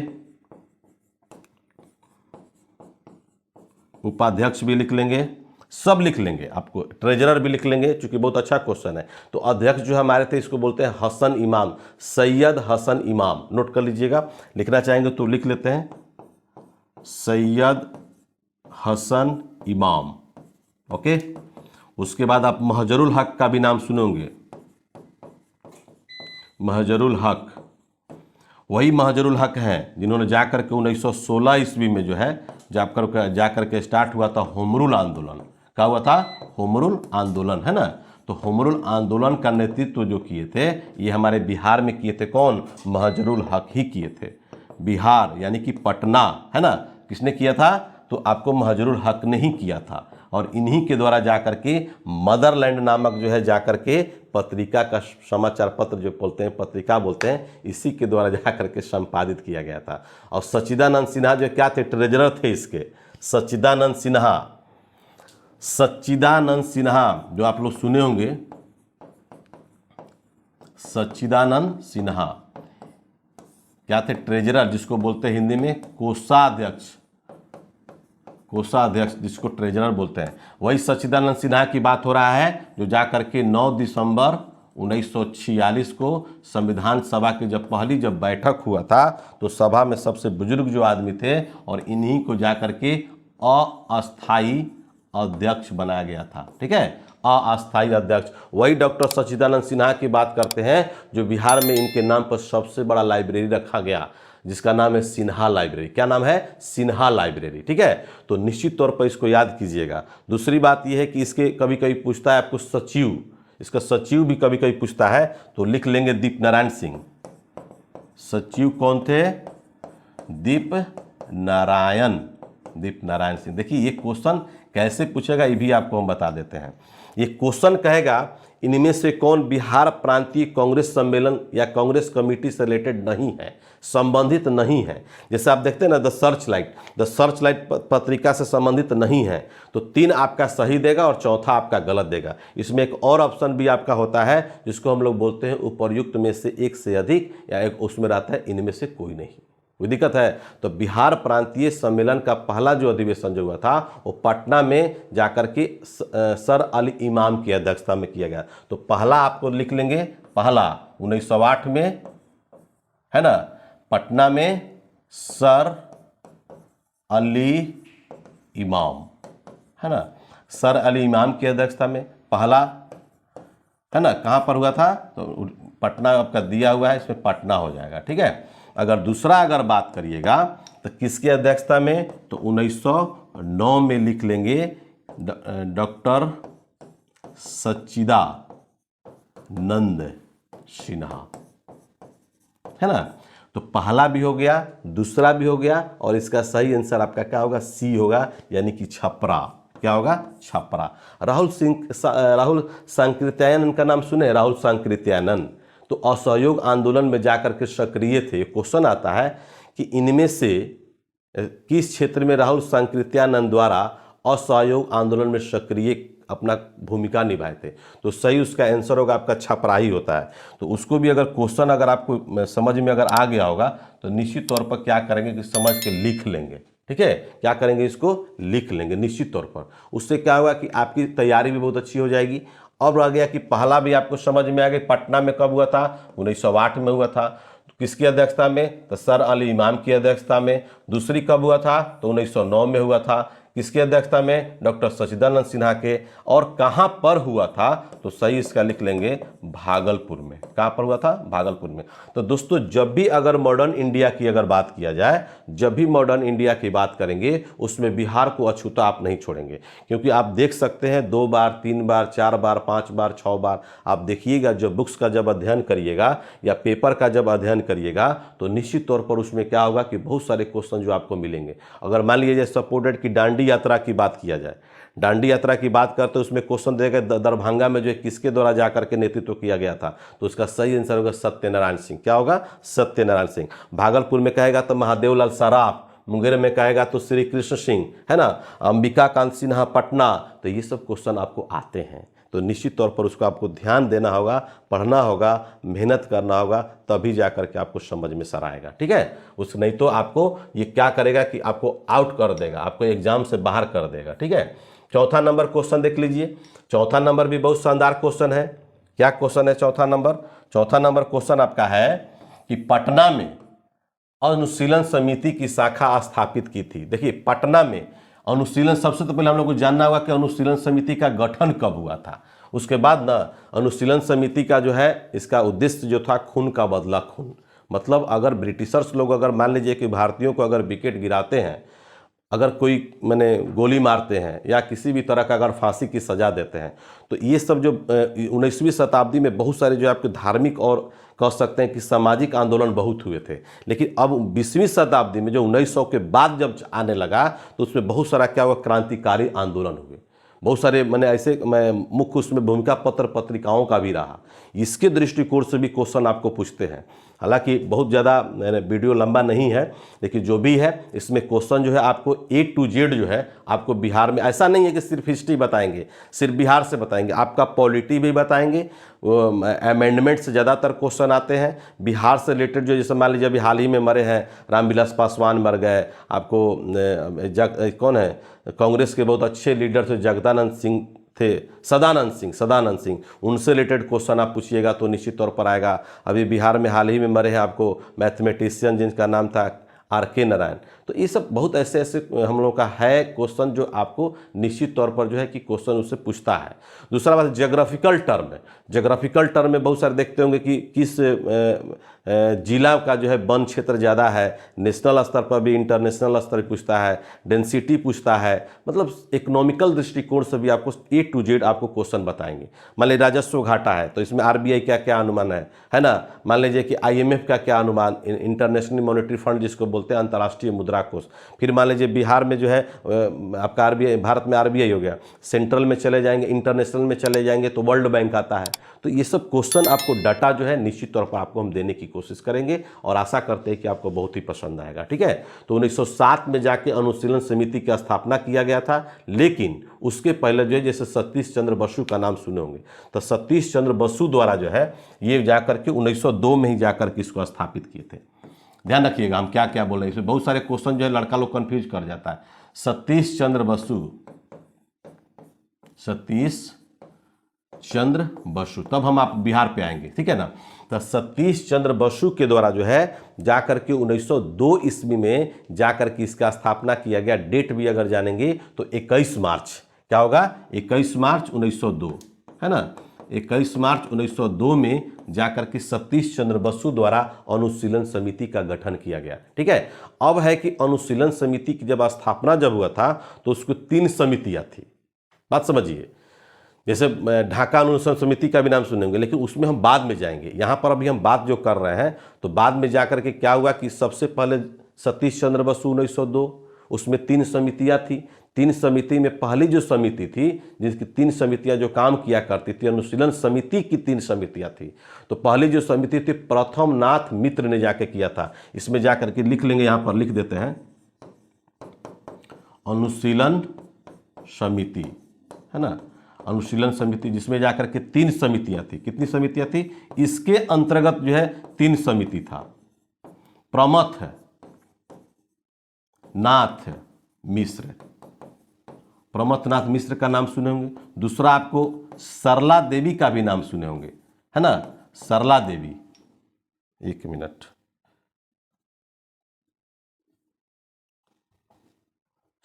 उपाध्यक्ष भी लिख लेंगे, सब लिख लेंगे, आपको ट्रेजरर भी लिख लेंगे, क्योंकि बहुत अच्छा क्वेश्चन है। तो अध्यक्ष जो हमारे थे इसको बोलते हैं हसन इमाम, सैयद हसन इमाम। नोट कर लीजिएगा, लिखना चाहेंगे तो लिख लेते हैं, सैयद हसन इमाम, ओके। उसके बाद आप महजरुल हक का भी नाम सुनोगे, महजरुल हक, वही महजरुल हक हैं जिन्होंने जाकर के 1916 ईस्वी में जो है जाकर के स्टार्ट हुआ था होमरूल आंदोलन। क्या हुआ था? होमरूल आंदोलन, है ना। तो होमरूल आंदोलन का नेतृत्व जो किए थे ये हमारे बिहार में किए थे। कौन? महजरुल हक ही किए थे। बिहार यानी कि पटना, है ना, किसने किया था? तो आपको महजरुल हक ने ही किया था। और इन्हीं के द्वारा जाकर के मदरलैंड नामक जो है जाकर के पत्रिका का, समाचार पत्र जो बोलते हैं, पत्रिका बोलते हैं, इसी के द्वारा जाकर के संपादित किया गया था। और सच्चिदानंद सिन्हा जो क्या थे? ट्रेजरर थे इसके। सच्चिदानंद सिन्हा, सच्चिदानंद सिन्हा जो आप लोग सुने होंगे, सच्चिदानंद सिन्हा क्या थे? ट्रेजरर, जिसको बोलते हैं हिंदी में कोषाध्यक्ष, कोषाध्यक्ष जिसको ट्रेजरर बोलते हैं। वही सच्चिदानंद सिन्हा की बात हो रहा है जो जाकर के 9 दिसंबर 1946 को संविधान सभा की जब बैठक हुआ था तो सभा में सबसे बुजुर्ग जो आदमी थे और इन्हीं को जाकर के अस्थायी अध्यक्ष बनाया गया था। ठीक है, अस्थायी अध्यक्ष। वही डॉक्टर सच्चिदानंद सिन्हा की बात करते हैं जो बिहार में इनके नाम पर सबसे बड़ा लाइब्रेरी रखा गया जिसका नाम है सिन्हा लाइब्रेरी। क्या नाम है? सिन्हा लाइब्रेरी। ठीक है, तो निश्चित तौर पर इसको याद कीजिएगा। दूसरी बात यह है कि इसके कभी कभी पूछता है आपको सचिव, इसका सचिव भी कभी कभी पूछता है, तो लिख लेंगे दीपनारायण सिंह। सचिव कौन थे? दीपनारायण सिंह। देखिए ये क्वेश्चन कैसे पूछेगा ये भी आपको हम बता देते हैं। ये क्वेश्चन कहेगा इनमें से कौन बिहार प्रांतीय कांग्रेस सम्मेलन या कांग्रेस कमेटी से रिलेटेड नहीं है, संबंधित नहीं है। जैसे आप देखते हैं ना द सर्च लाइट पत्रिका से संबंधित नहीं है, तो 3 आपका सही देगा और चौथा आपका गलत देगा। इसमें एक और ऑप्शन भी आपका होता है जिसको हम लोग बोलते हैं उपर्युक्त में से एक से अधिक, या एक उसमें रहता है इनमें से कोई नहीं। कोई दिक्कत है? तो बिहार प्रांतीय सम्मेलन का पहला जो अधिवेशन जो हुआ था वो पटना में जाकर के सर अली इमाम की अध्यक्षता में किया गया। तो पहला आपको लिख लेंगे, पहला 1908 में, है ना, पटना में सर अली इमाम, है ना, सर अली इमाम की अध्यक्षता में पहला, है ना। कहाँ पर हुआ था? तो पटना आपका दिया हुआ है, इसमें पटना हो जाएगा। ठीक है, अगर दूसरा अगर बात करिएगा तो किसकी अध्यक्षता में? तो 1909 में लिख लेंगे डॉक्टर सच्चिदानंद सिन्हा, है ना। तो पहला भी हो गया, दूसरा भी हो गया, और इसका सही आंसर आपका क्या होगा? सी होगा, यानी कि छपरा। क्या होगा? छपरा। राहुल सांकृत्यायन का नाम सुने? राहुल सांकृत्यायन तो असहयोग आंदोलन में जाकर के सक्रिय थे। क्वेश्चन आता है कि इनमें से किस क्षेत्र में राहुल सांकृत्यानंद द्वारा असहयोग आंदोलन में सक्रिय अपना भूमिका निभाए थे? तो सही उसका आंसर होगा आपका छपरा ही होता है। तो उसको भी अगर क्वेश्चन अगर आपको समझ में अगर आ गया होगा तो निश्चित तौर पर क्या करेंगे कि समझ के लिख लेंगे। ठीक है, क्या करेंगे? इसको लिख लेंगे निश्चित तौर पर। उससे क्या होगा कि आपकी तैयारी भी बहुत अच्छी हो जाएगी। अब रह गया कि पहला भी आपको समझ में आ गया, पटना में कब हुआ था? 1908 में हुआ था। किसकी अध्यक्षता में? तो सर अली इमाम की अध्यक्षता में। दूसरी कब हुआ था? तो 1909 में हुआ था। किसकी अध्यक्षता में? डॉक्टर सच्चिदानंद सिन्हा के। और कहां पर हुआ था? तो सही इसका लिख लेंगे भागलपुर में। कहां पर हुआ था? भागलपुर में। तो दोस्तों जब भी अगर मॉडर्न इंडिया की अगर बात किया जाए, जब भी मॉडर्न इंडिया की बात करेंगे उसमें बिहार को अछूता आप नहीं छोड़ेंगे, क्योंकि आप देख सकते हैं 2 बार 3 बार 4 बार 5 बार 6 बार आप देखिएगा, जब बुक्स का जब अध्ययन करिएगा या पेपर का जब अध्ययन करिएगा तो निश्चित तौर पर उसमें क्या होगा कि बहुत सारे क्वेश्चन जो आपको मिलेंगे। अगर मान लीजिए सपोर्टेड की दांडी यात्रा की बात किया जाए, दांडी यात्रा की बात करते उसमें क्वेश्चन देगा दरभंगा में जो किसके द्वारा जाकर के नेतृत्व किया गया था, तो उसका सही आंसर होगा सत्यनारायण सिंह। क्या होगा? सत्यनारायण सिंह। भागलपुर में कहेगा तो महादेवलाल सराफ, मुंगेर में कहेगा तो श्री कृष्ण सिंह, है ना, अंबिका कांत सिन्हा पटना। तो ये सब क्वेश्चन आपको आते हैं, तो निश्चित तौर पर उसको आपको ध्यान देना होगा, पढ़ना होगा, मेहनत करना होगा, तभी जाकर के आपको समझ में सर आएगा। ठीक है, उस नहीं तो आपको ये क्या करेगा कि आपको आउट कर देगा, आपको एग्जाम से बाहर कर देगा। ठीक है, चौथा नंबर क्वेश्चन देख लीजिए। चौथा नंबर भी बहुत शानदार क्वेश्चन है। क्या क्वेश्चन है चौथा नंबर? चौथा नंबर क्वेश्चन आपका है कि पटना में अनुशीलन समिति की शाखा स्थापित की थी। देखिए पटना में अनुशीलन, सबसे तो पहले हम लोग को जानना होगा कि अनुशीलन समिति का गठन कब हुआ था। उसके बाद ना अनुशीलन समिति का जो है इसका उद्देश्य जो था खून का बदला खून, मतलब अगर ब्रिटिशर्स लोग अगर मान लीजिए कि भारतीयों को अगर विकेट गिराते हैं, अगर कोई मैंने गोली मारते हैं या किसी भी तरह का अगर फांसी की सज़ा देते हैं, तो ये सब जो 19वीं शताब्दी में बहुत सारे जो आपके धार्मिक और कह सकते हैं कि सामाजिक आंदोलन बहुत हुए थे। लेकिन अब 20वीं शताब्दी में जो 1900 के बाद जब आने लगा तो उसमें बहुत सारा क्या हुआ, क्रांतिकारी आंदोलन हुए। बहुत सारे मैंने ऐसे मैं मुख्य उसमें भूमिका पत्र पत्रिकाओं का भी रहा। इसके दृष्टिकोण से भी क्वेश्चन आपको पूछते हैं। हालांकि बहुत ज़्यादा वीडियो लंबा नहीं है, लेकिन जो भी है इसमें क्वेश्चन जो है आपको A to Z जो है आपको बिहार में, ऐसा नहीं है कि सिर्फ हिस्ट्री बताएंगे, सिर्फ बिहार से बताएंगे, आपका पॉलिटी भी बताएंगे। अमेंडमेंट से ज़्यादातर क्वेश्चन आते हैं बिहार से रिलेटेड। जो जैसे मान लीजिए अभी हाल ही में मरे हैं रामविलास पासवान मर गए, आपको कौन है कांग्रेस के बहुत अच्छे लीडर थे जगदानंद सिंह थे, सदानंद सिंह, उनसे रिलेटेड क्वेश्चन आप पूछिएगा तो निश्चित तौर पर आएगा। अभी बिहार में हाल ही में मरे हैं आपको मैथमेटिशियन जिनका नाम था R.K. नारायण। तो ये सब बहुत ऐसे हम लोगों का है क्वेश्चन जो आपको निश्चित तौर पर जो है कि क्वेश्चन उससे पूछता है। दूसरा बात ज्योग्राफिकल टर्म है। ज्योग्राफिकल टर्म में बहुत सारे देखते होंगे कि किस जिला का जो है वन क्षेत्र ज़्यादा है, नेशनल स्तर पर भी इंटरनेशनल स्तर पर पूछता है, डेंसिटी पूछता है, मतलब इकोनॉमिकल दृष्टिकोण से भी आपको A to Z आपको क्वेश्चन बताएंगे। मान लीजिए राजस्व घाटा है तो इसमें RBI का क्या अनुमान है ना। मान लीजिए कि IMF का क्या अनुमान, इंटरनेशनल मॉनेटरी फंड जिसको बोलते हैं अंतर्राष्ट्रीय मुद्रा कोष। फिर मान लीजिए बिहार में जो है आपका RBI, भारत में RBI हो गया, सेंट्रल में चले जाएंगे, इंटरनेशनल में चले जाएंगे तो वर्ल्ड बैंक आता है। तो ये सब क्वेश्चन आपको डाटा जो है निश्चित तौर पर आपको हम देने की कोशिश करेंगे और आशा करते हैं कि आपको बहुत ही पसंद आएगा। ठीक है, तो 1907 में जाके अनुशीलन समिति की स्थापना किया गया था। लेकिन उसके पहले जो है जैसे सतीश चंद्र बसु का नाम सुने होंगे, तो सतीश चंद्र बसु द्वारा जो है ये जाकर के 1902 में ही जाकर के इसको स्थापित किए थे। ध्यान रखिएगा हम क्या क्या बोल रहे हैं, इसमें बहुत सारे क्वेश्चन जो है लड़का लोग कंफ्यूज कर जाता है। सतीश चंद्र बसु, तब हम आप बिहार पे आएंगे, ठीक है ना। तो सतीश चंद्र बसु के द्वारा जो है जाकर के 1902 ईस्वी में जाकर के इसका स्थापना किया गया। डेट भी अगर जानेंगे तो 21 मार्च, क्या होगा 21 मार्च 1902, है ना। 21 मार्च 1902 में जाकर के सतीश चंद्र बसु द्वारा अनुशीलन समिति का गठन किया गया। ठीक है, अब है कि अनुशीलन समिति की जब स्थापना जब हुआ था तो उसको 3 समितियां थी। बात समझिए, जैसे ढाका अनुशीलन समिति का भी नाम सुनेंगे, लेकिन उसमें हम बाद में जाएंगे। यहाँ पर अभी हम बात जो कर रहे हैं तो बाद में जाकर के क्या हुआ कि सबसे पहले सतीश चंद्र बसु 1902, उसमें 3 समितियाँ थी। 3 समिति में पहली जो समिति थी, जिसकी 3 समितियाँ जो काम किया करती थी, अनुशीलन समिति की 3 समितियाँ थी। तो पहली जो समिति थी प्रथम नाथ मित्र ने जाके किया था। इसमें जाकर के लिख लेंगे, यहाँ पर लिख देते हैं अनुशीलन समिति, है ना। अनुशीलन समिति जिसमें जाकर के 3 समितियां थी। कितनी समितियां थी? इसके अंतर्गत जो है 3 समिति था। प्रमथ नाथ मिश्र, प्रमथनाथ मिश्र का नाम सुने होंगे। दूसरा आपको सरला देवी का भी नाम सुने होंगे, है ना। सरला देवी, एक मिनट,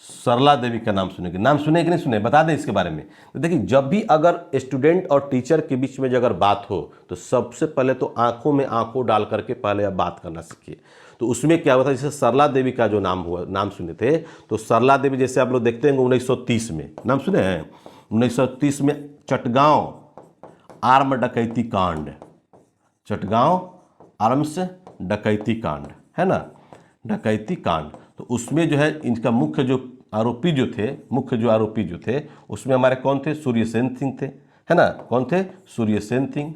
सरला देवी का नाम सुनेंगे। नाम सुने कि नहीं सुने, बता दें इसके बारे में। तो देखिए, जब भी अगर स्टूडेंट और टीचर के बीच में अगर बात हो तो सबसे पहले तो आंखों में आंखों डाल करके पहले आप बात करना सीखिए। तो उसमें क्या हुआ था, जैसे सरला देवी का जो नाम हुआ, नाम सुने थे, तो सरला देवी जैसे आप लोग देखते हैं 1930 में नाम सुने हैं। 1930 में चटगांव आर्म डकैती कांड, चटगांव आर्म्स डकैती कांड, है ना, डकैती कांड। तो उसमें जो है इनका मुख्य जो आरोपी जो थे उसमें हमारे कौन थे? सूर्यसेन सिंह थे, है ना। कौन थे? सूर्यसेन सिंह।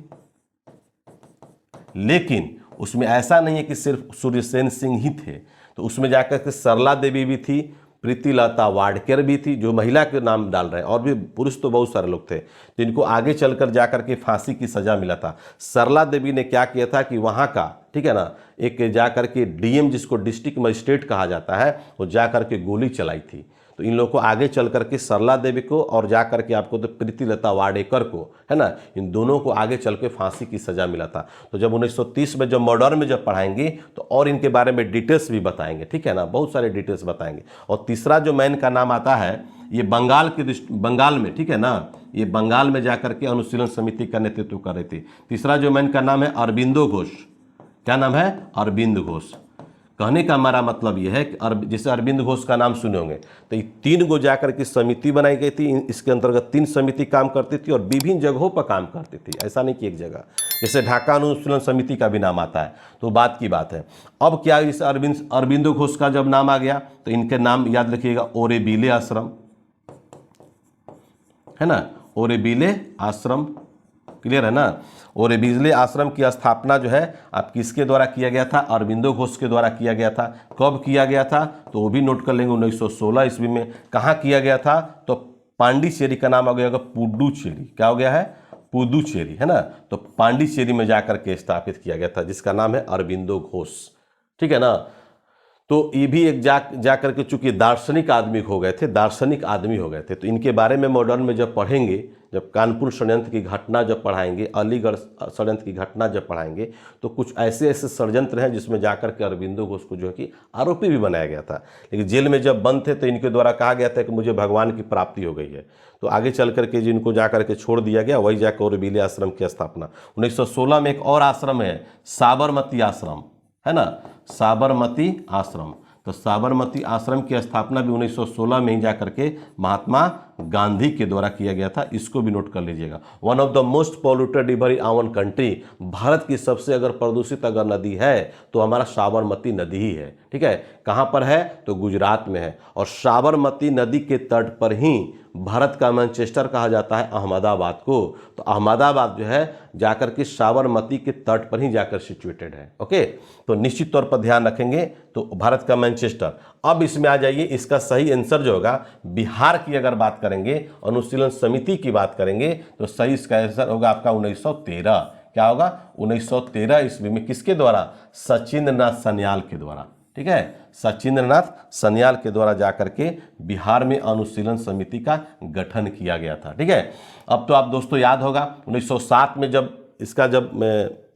लेकिन उसमें ऐसा नहीं है कि सिर्फ सूर्यसेन सिंह ही थे, तो उसमें जाकर के सरला देवी भी थी, प्रीतिलता वाडकर भी थी, जो महिला के नाम डाल रहे हैं, और भी पुरुष तो बहुत सारे लोग थे जिनको आगे चलकर जाकर के फांसी की सजा मिला था। सरला देवी ने क्या किया था कि वहाँ का, ठीक है ना, एक जाकर के DM जिसको डिस्ट्रिक्ट मजिस्ट्रेट कहा जाता है, वो जाकर के गोली चलाई थी। तो इन लोगों को आगे चल करके सरला देवी को और जा करके आपको तो प्रीतिलता वाडेकर को, है ना, इन दोनों को आगे चल के फांसी की सजा मिला था। तो जब 1930 में जब मॉडर्न में जब पढ़ाएंगे तो और इनके बारे में डिटेल्स भी बताएंगे, ठीक है ना, बहुत सारे डिटेल्स बताएंगे। और तीसरा जो मैन का नाम आता है, ये बंगाल में, ठीक है ना, ये बंगाल में जाकर के अनुशीलन समिति का नेतृत्व कर रहे थे। तीसरा जो मैन का नाम है अरबिंदो घोष। क्या नाम है? अरविंद घोष। कहने का हमारा मतलब यह है कि जैसे अरविंद घोष का नाम सुने होंगे, तो ये 3 गो जाकर के समिति बनाई गई थी। इसके अंतर्गत 3 समिति काम करती थी और विभिन्न जगहों पर काम करती थी, ऐसा नहीं कि एक जगह। जैसे ढाका अनुशीलन समिति का भी नाम आता है, तो बात की बात है। अब क्या इस अरविंदो घोष का जब नाम आ गया तो इनके नाम याद रखिएगा, ओरेबिले आश्रम, है ना, ओरेबिले आश्रम, क्लियर है ना। ओरेबिले आश्रम की स्थापना जो है आप किसके द्वारा किया गया था? अरविंदो घोष के द्वारा किया गया था। कब किया गया था? तो वो भी नोट कर लेंगे, 1916 ईस्वी में। कहाँ किया गया था? तो पांडिचेरी का नाम आ गया होगा पुडुचेरी। क्या हो गया है? पुडुचेरी, है ना। तो पांडिचेरी में जाकर के स्थापित किया गया था, जिसका नाम है अरविंदो घोष, ठीक है ना। तो ये भी एक जाकर के चूंकि दार्शनिक आदमी हो गए थे, दार्शनिक आदमी हो गए थे, तो इनके बारे में मॉडर्न में जब पढ़ेंगे, जब कानपुर षड्यंत्र की घटना जब पढ़ाएंगे, अलीगढ़ षड्यंत्र की घटना जब पढ़ाएंगे, तो कुछ ऐसे ऐसे षड्यंत्र हैं जिसमें जाकर के अरविंदो घोष को जो है कि आरोपी भी बनाया गया था। लेकिन जेल में जब बंद थे तो इनके द्वारा कहा गया था कि मुझे भगवान की प्राप्ति हो गई है, तो आगे चल करके जिनको जाकर के छोड़ दिया गया, वही जाकर ओरेबिले आश्रम की स्थापना। 1916 में एक और आश्रम है, साबरमती आश्रम, है ना, साबरमती आश्रम। तो साबरमती आश्रम की स्थापना भी 1916 में ही जाकर के महात्मा गांधी के द्वारा किया गया था, इसको भी नोट कर लीजिएगा। One of the most polluted river in our country, Bharat की सबसे अगर प्रदूषित अगर नदी है तो हमारा साबरमती नदी ही है, ठीक है। कहाँ पर है? तो गुजरात में है। और साबरमती नदी के तट पर ही भारत का मैनचेस्टर कहा जाता है अहमदाबाद को। तो अहमदाबाद जो है जाकर के साबरमती के तट पर ही जाकर सिचुएटेड है, ओके। तो निश्चित तौर पर ध्यान रखेंगे, तो भारत का मैनचेस्टर। अब इसमें आ जाइए, इसका सही आंसर जो होगा, बिहार की अगर बात करेंगे, अनुशीलन समिति की बात करेंगे, तो सही इसका आंसर होगा आपका 1913। क्या होगा? 1913 ईस्वी में किसके द्वारा? सचिंद्रनाथ सन्याल के द्वारा, ठीक है, सचिंद्रनाथ सन्याल के द्वारा जाकर के बिहार में अनुशीलन समिति का गठन किया गया था, ठीक है। अब तो आप दोस्तों याद होगा 1907 में जब इसका जब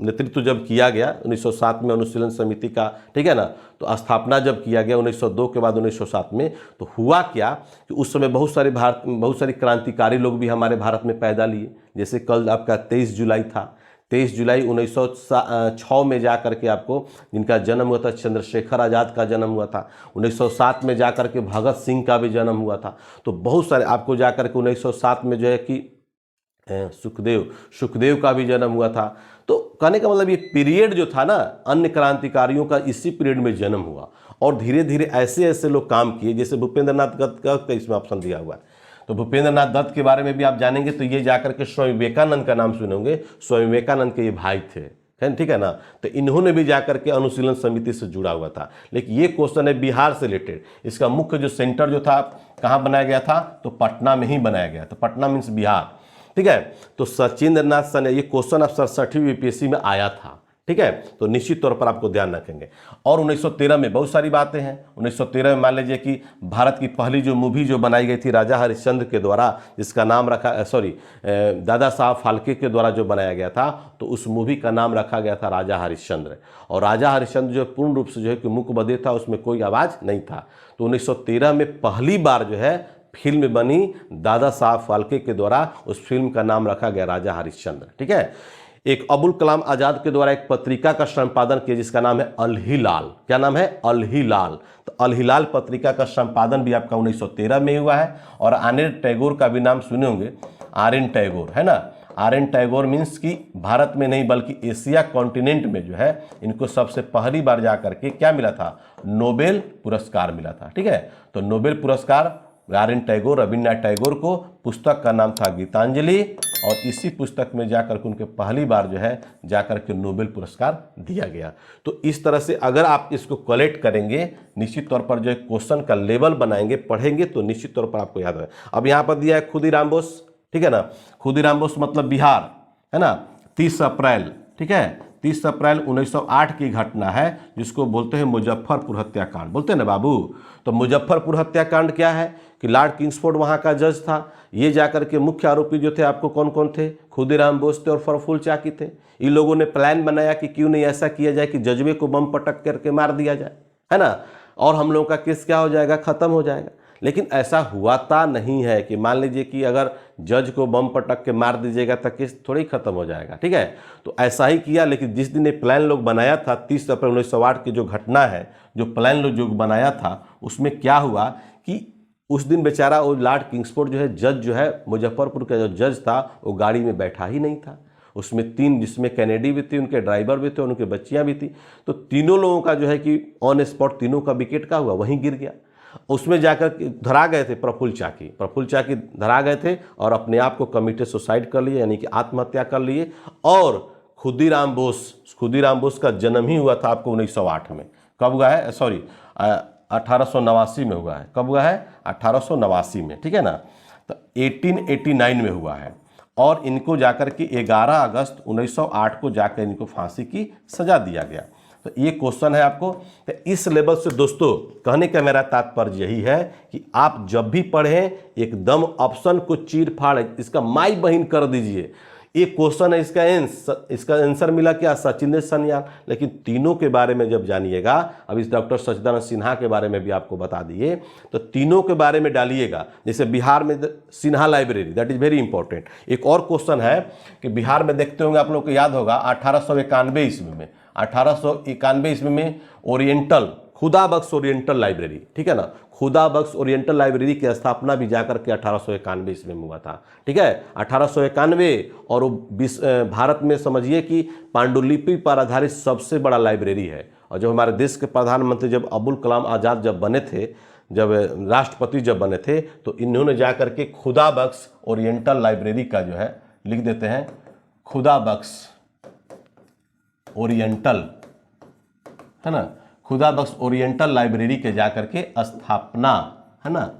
नेतृत्व जब किया गया, 1907 में अनुशीलन समिति का, ठीक है ना, तो स्थापना जब किया गया 1902 के बाद 1907 में, तो हुआ क्या कि उस समय बहुत सारे क्रांतिकारी लोग भी हमारे भारत में पैदा लिए। जैसे कल आपका 23 जुलाई था, 23 जुलाई 1906 में जा करके आपको जिनका जन्म हुआ था, चंद्रशेखर आज़ाद का जन्म हुआ था। 1907 में जा करके भगत सिंह का भी जन्म हुआ था। तो बहुत सारे आपको जा करके 1907 में जो है कि सुखदेव का भी जन्म हुआ था। तो कहने का मतलब ये पीरियड जो था ना, अन्य क्रांतिकारियों का इसी पीरियड में जन्म हुआ और धीरे धीरे ऐसे ऐसे लोग काम किए। जैसे भूपेंद्रनाथ दत्त का इसमें ऑप्शन दिया हुआ है, तो भूपेंद्रनाथ दत्त के बारे में भी आप जानेंगे। तो ये जाकर के स्वामी विवेकानंद का नाम सुनेंगे, स्वामी विवेकानंद के ये भाई थे, ठीक है ना। तो इन्होंने भी जाकर के अनुशीलन समिति से जुड़ा हुआ था। लेकिन ये क्वेश्चन है बिहार से रिलेटेड। इसका मुख्य जो सेंटर जो था कहाँ बनाया गया था? तो पटना में ही बनाया गया। तो पटना मीन्स बिहार, ठीक है। तो सचिंद्रनाथ सन्याल, ये क्वेश्चन अब 67वीं यूपीएससी में आया था, ठीक है। तो निश्चित तौर पर आपको ध्यान रखेंगे। और 1913 में बहुत सारी बातें हैं। 1913 में मान लीजिए कि भारत की पहली जो मूवी जो बनाई गई थी राजा हरिश्चंद्र के द्वारा, जिसका नाम रखा दादा साहब फाल्के के द्वारा जो बनाया गया था, तो उस मूवी का नाम रखा गया था राजा हरिश्चंद्र। और राजा हरिश्चंद्र जो पूर्ण रूप से जो है कि मूक बधिर था, उसमें कोई आवाज़ नहीं था। तो 1913 में पहली बार जो है फिल्म बनी दादा साहब फाल्के के द्वारा, उस फिल्म का नाम रखा गया राजा हरिश्चंद्र, ठीक है। एक अबुल कलाम आजाद के द्वारा एक पत्रिका का संपादन किया जिसका नाम है अल हिलाल। क्या नाम है? अल हिलाल। तो अल हिलाल पत्रिका का संपादन भी आपका 1913 में हुआ है। और आर्यन टैगोर का भी नाम सुने होंगे, आर्यन टैगोर, है ना। आर्यन टैगोर मीन्स कि भारत में नहीं बल्कि एशिया कॉन्टिनेंट में जो है इनको सबसे पहली बार जाकर के क्या मिला था? नोबेल पुरस्कार मिला था, ठीक है। तो नोबेल पुरस्कार आर्यन टैगोर, रविन्द्रनाथ टैगोर को, पुस्तक का नाम था गीतांजलि। और इसी पुस्तक में जाकर के उनके पहली बार जो है जाकर के नोबेल पुरस्कार दिया गया। तो इस तरह से अगर आप इसको कलेक्ट करेंगे, निश्चित तौर पर जो है क्वेश्चन का लेवल बनाएंगे, पढ़ेंगे, तो निश्चित तौर पर आपको याद है। अब यहाँ पर दिया है खुदीराम बोस, ठीक है ना। खुदीराम बोस मतलब बिहार, है ना। 30 अप्रैल, ठीक है, 30 अप्रैल 1908 की घटना है जिसको बोलते हैं मुजफ्फरपुर हत्याकांड। बोलते हैं ना बाबू। तो मुजफ्फरपुर हत्याकांड क्या है कि लॉर्ड किंग्सफोर्ड वहाँ का जज था। ये जाकर के मुख्य आरोपी जो थे आपको कौन कौन थे, खुदीराम बोस थे और प्रफुल्ल चाकी थे। इन लोगों ने प्लान बनाया कि क्यों नहीं ऐसा किया जाए कि जजवे को बम पटक करके मार दिया जाए, है ना, और हम लोगों का केस क्या हो जाएगा, खत्म हो जाएगा। लेकिन ऐसा हुआता नहीं है कि मान लीजिए कि अगर जज को बम पटक के मार दीजिएगा तो केस थोड़ी खत्म हो जाएगा, ठीक है। तो ऐसा ही किया, लेकिन जिस दिन ये प्लान लोग बनाया था 30 अप्रैल 1908 की जो घटना है, जो प्लान लोग जो बनाया था, उसमें क्या हुआ कि उस दिन बेचारा वो लॉर्ड किंग्सफोर्ड जो है, जज जो है मुजफ्फरपुर का जो जज था, वो गाड़ी में बैठा ही नहीं था। उसमें 3, जिसमें कैनेडी भी थी, उनके ड्राइवर भी थे, उनकी बच्चियां भी थी। तो तीनों लोगों का जो है कि ऑन स्पॉट तीनों का विकेट का हुआ, वहीं गिर गया। उसमें जाकर धरा गए थे प्रफुल्ल चाकी धरा गए थे और अपने आप को कमिटेड सुसाइड कर लिए, यानी कि आत्महत्या कर लिए। और खुदीराम बोस का जन्म ही हुआ था आपको 1908 में। कब हुआ है, सॉरी 1889 में हुआ है। कब हुआ है, 1889 में, ठीक है ना। तो 1889 में हुआ है और इनको जाकर के 11 अगस्त 1908 को जाकर इनको फांसी की सजा दिया गया। तो ये क्वेश्चन है आपको। तो इस लेवल से दोस्तों कहने का मेरा तात्पर्य यही है कि आप जब भी पढ़ें एकदम ऑप्शन को चीर फाड़ इसका माई बहिन कर दीजिए। ये क्वेश्चन है, इसका आंसर मिला क्या, सचिंद्र सन्याल। लेकिन तीनों के बारे में जब जानिएगा, अब इस डॉक्टर सचिदानंद सिन्हा के बारे में भी आपको बता दिए, तो तीनों के बारे में डालिएगा। जैसे बिहार में Sinha library, that is very important. एक और क्वेश्चन है कि बिहार में देखते होंगे आप लोग को याद होगा 1891 ईस्वी में ओरिएंटल खुदा बख्श ओरिएंटल लाइब्रेरी, ठीक है ना, खुदा बख्श ओरिएंटल लाइब्रेरी की स्थापना भी जाकर के 1891 ईस्वी में हुआ था, ठीक है, 1891। और वो भारत में समझिए कि पांडुलिपि पर आधारित सबसे बड़ा लाइब्रेरी है। और जब हमारे देश के प्रधानमंत्री जब अबुल कलाम आज़ाद जब बने थे, जब राष्ट्रपति जब बने थे, तो इन्होंने जाकर के खुदा बख्श ओरिएंटल लाइब्रेरी का जो है लिख देते हैं, खुदा बख्श ओरिएंटल, है ना, खुदा बख्श ओरिएंटल लाइब्रेरी के जाकर के स्थापना, है ना,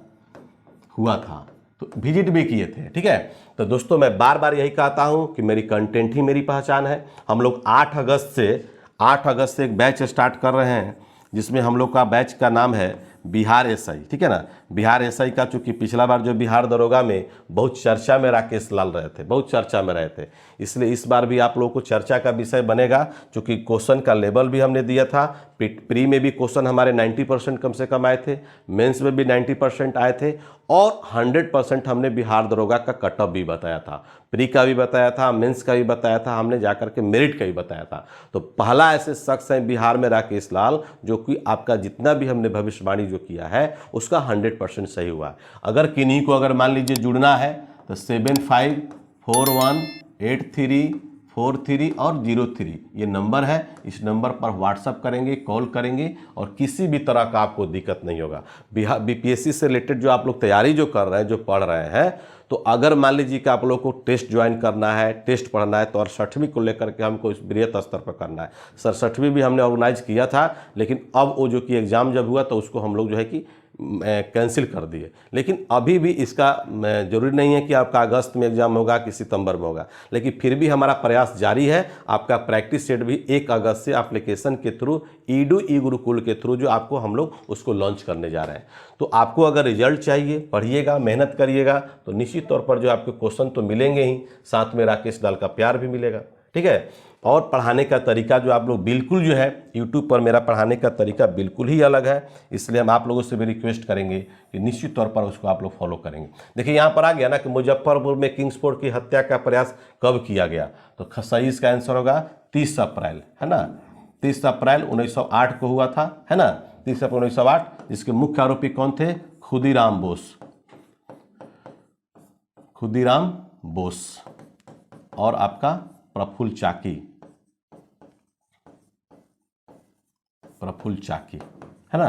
हुआ था। तो विजिट भी किए थे, ठीक है। तो दोस्तों मैं बार बार यही कहता हूं कि मेरी कंटेंट ही मेरी पहचान है। हम लोग 8 अगस्त से एक बैच स्टार्ट कर रहे हैं, जिसमें हम लोग का बैच का नाम है बिहार एसआई, ठीक है ना। बिहार एसआई का चूंकि पिछला बार जो बिहार दरोगा में बहुत चर्चा में राकेश लाल रहे थे, बहुत चर्चा में रहे थे, इसलिए इस बार भी आप लोगों को चर्चा का विषय बनेगा। चूंकि क्वेश्चन का लेवल भी हमने दिया था, प्री में भी क्वेश्चन हमारे 90% कम से कम आए थे, मेंस में भी 90% आए थे, और 100% हमने बिहार दरोगा का कट ऑफ भी बताया था, प्री का भी बताया था, मेंस का भी बताया था, हमने जाकर के मेरिट का भी बताया था। तो पहला ऐसे शख्स है बिहार में राकेश लाल, जो कि आपका जितना भी हमने भविष्यवाणी जो किया है उसका 100% सही हुआ। अगर किन्हीं को अगर मान लीजिए जुड़ना है तो 75418343 और 03 ये नंबर है। इस नंबर पर व्हाट्सअप करेंगे, कॉल करेंगे, और किसी भी तरह का आपको दिक्कत नहीं होगा। बिहार बीपीएससी से रिलेटेड जो आप लोग तैयारी जो कर रहे हैं, जो पढ़ रहे हैं, तो अगर मान लीजिए कि आप लोग को टेस्ट ज्वाइन करना है, टेस्ट पढ़ना है, तो 68वीं को लेकर के हमको इस बृहत स्तर पर करना है। 67वीं भी हमने ऑर्गेनाइज किया था, लेकिन अब वो जो कि एग्ज़ाम जब हुआ तो उसको हम लोग जो है कि कैंसिल कर दिए। लेकिन अभी भी इसका जरूरी नहीं है कि आपका अगस्त में एग्जाम होगा कि सितंबर में होगा, लेकिन फिर भी हमारा प्रयास जारी है। आपका प्रैक्टिस सेट भी 1 अगस्त से एप्लीकेशन के थ्रू ईडू ई गुरुकुल के थ्रू जो आपको हम लोग उसको लॉन्च करने जा रहे हैं। तो आपको अगर रिजल्ट चाहिए, पढ़िएगा, मेहनत करिएगा, तो निश्चित तौर पर जो आपके क्वेश्चन तो मिलेंगे ही, साथ में राकेश लाल का प्यार भी मिलेगा, ठीक है। और पढ़ाने का तरीका जो आप लोग बिल्कुल जो है यूट्यूब पर मेरा पढ़ाने का तरीका बिल्कुल ही अलग है, इसलिए हम आप लोगों से भी रिक्वेस्ट करेंगे कि निश्चित तौर पर उसको आप लोग फॉलो करेंगे। देखिए यहाँ पर आ गया ना कि मुजफ्फरपुर में किंग्सफोर्ड की हत्या का प्रयास कब किया गया, तो सही इसका आंसर होगा 30 अप्रैल, है ना, 30 अप्रैल 1908 को हुआ था, है ना, 30 अप्रैल 1908, जिसके मुख्य आरोपी कौन थे, खुदीराम बोस और आपका प्रफुल्ल चाकी, है ना।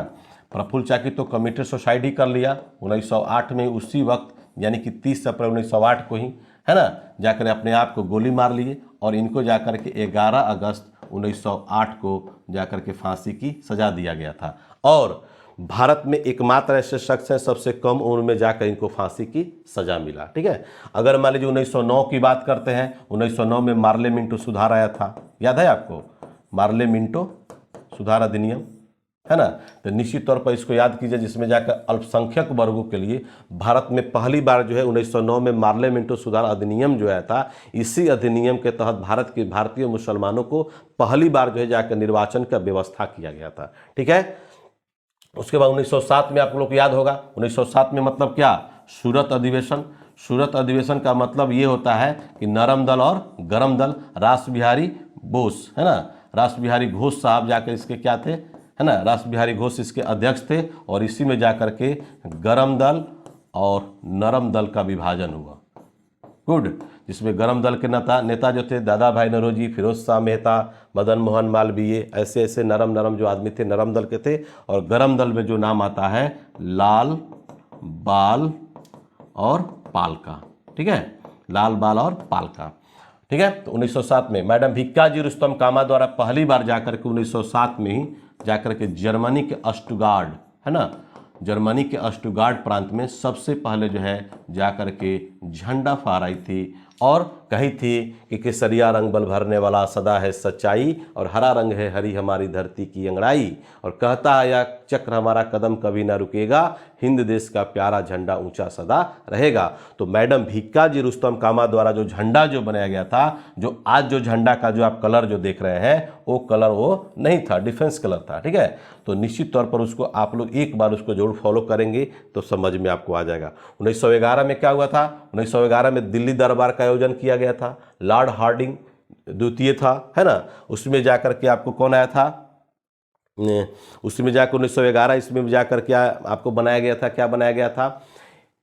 प्रफुल्ल चाकी तो कमिटेड सुसाइड ही कर लिया 1908 में, उसी वक्त यानी कि 30 अप्रैल 1908 को ही, है ना, जाकर अपने आप को गोली मार लिए, और इनको जाकर के 11 अगस्त 1908 को जाकर के फांसी की सजा दिया गया था। और भारत में एकमात्र ऐसे शख्स हैं सबसे कम उम्र में जाकर इनको फांसी की सजा मिला। ठीक है, अगर मान लीजिए 1909 की बात करते हैं, 1909 में मार्ले मिंटो सुधार आया था, याद है आपको मार्ले मिंटो सुधार अधिनियम, है ना। तो निश्चित तौर पर इसको याद कीजिए, जिसमें जाकर अल्पसंख्यक वर्गों के लिए भारत में पहली बार जो है 1909 में मार्ले मिंटो सुधार अधिनियम जो आया था, इसी अधिनियम के तहत भारत के भारतीय मुसलमानों को पहली बार जो है जाकर निर्वाचन का व्यवस्था किया गया था। ठीक है, उसके बाद 1907 में आप लोग को याद होगा, 1907 में मतलब क्या, सूरत अधिवेशन। सूरत अधिवेशन का मतलब ये होता है कि नरम दल और गरम दल, रास बिहारी बोस, है ना, रास बिहारी घोष साहब जाकर इसके क्या थे, है ना, रास बिहारी घोष इसके अध्यक्ष थे, और इसी में जाकर के गरम दल और नरम दल का विभाजन हुआ। गुड, जिसमें गरम दल के नेता जो थे दादा भाई नौरोजी, फिरोज शाह मेहता, मदन मोहन मालवीय, ऐसे ऐसे नरम जो आदमी थे नरम दल के थे। और गरम दल में जो नाम आता है लाल, बाल और पाल का। ठीक है, लाल, बाल और पाल का। ठीक है, तो 1907 में मैडम भिक्काजी रुस्तम कामा द्वारा पहली बार जाकर के 1907 में ही जाकर के जर्मनी के अष्टगार्ड, है ना, जर्मनी के अष्टगार्ड प्रांत में सबसे पहले जो है जाकर के झंडा फहराई थी और कही थी कि केसरिया रंग बल भरने वाला सदा है सच्चाई, और हरा रंग है हरी हमारी धरती की अंगड़ाई, और कहता है यह चक्र हमारा कदम कभी ना रुकेगा, हिंद देश का प्यारा झंडा ऊंचा सदा रहेगा। तो मैडम भिक्काजी रुस्तम कामा द्वारा जो झंडा जो बनाया गया था, जो आज जो झंडा का जो आप कलर जो देख रहे हैं, वो कलर वो नहीं था, डिफेंस कलर था। ठीक है, तो निश्चित तौर पर उसको आप लोग एक बार उसको जरूर फॉलो करेंगे तो समझ में आपको आ जाएगा। 1911 में क्या हुआ था, 1911 में दिल्ली दरबार का आयोजन किया गया था, लॉर्ड हार्डिंग द्वितीय था, है ना, उसमें जाकर के आपको कौन आया था, उसमें जाकर 1911 इसमें जाकर क्या आपको बनाया गया था, क्या बनाया गया था,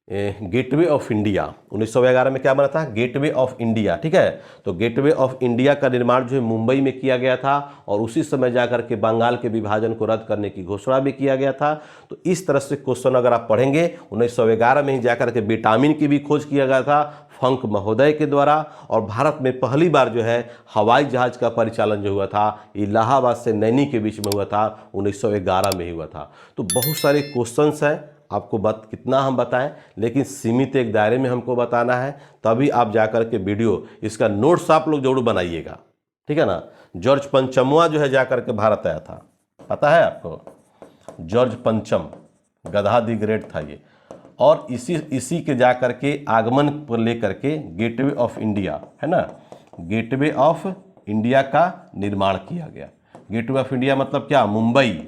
गेटवे ऑफ इंडिया। 1911 में क्या बना था, गेटवे ऑफ इंडिया। ठीक है, तो गेटवे ऑफ इंडिया का निर्माण जो है मुंबई में किया गया था, और उसी समय जाकर के बंगाल के विभाजन को रद्द करने की घोषणा भी किया गया था। तो इस तरह से क्वेश्चन अगर आप पढ़ेंगे, 1911 में ही जाकर के विटामिन की भी खोज किया गया था फंक महोदय के द्वारा, और भारत में पहली बार जो है हवाई जहाज का परिचालन जो हुआ था इलाहाबाद से नैनी के बीच में हुआ था, 1911 में ही हुआ था। तो बहुत सारे क्वेश्चंस हैं, आपको कितना हम बताएं, लेकिन सीमित एक दायरे में हमको बताना है, तभी आप जाकर के वीडियो इसका नोट्स आप लोग जरूर बनाइएगा। ठीक है ना। जॉर्ज पंचमवा जो है जाकर के भारत आया था, पता है आपको, जॉर्ज पंचम गधा दी ग्रेट था ये, और इसी के जाकर के आगमन पर लेकर के गेटवे ऑफ इंडिया, है ना, गेटवे ऑफ इंडिया का निर्माण किया गया। गेटवे ऑफ इंडिया मतलब क्या, मुंबई,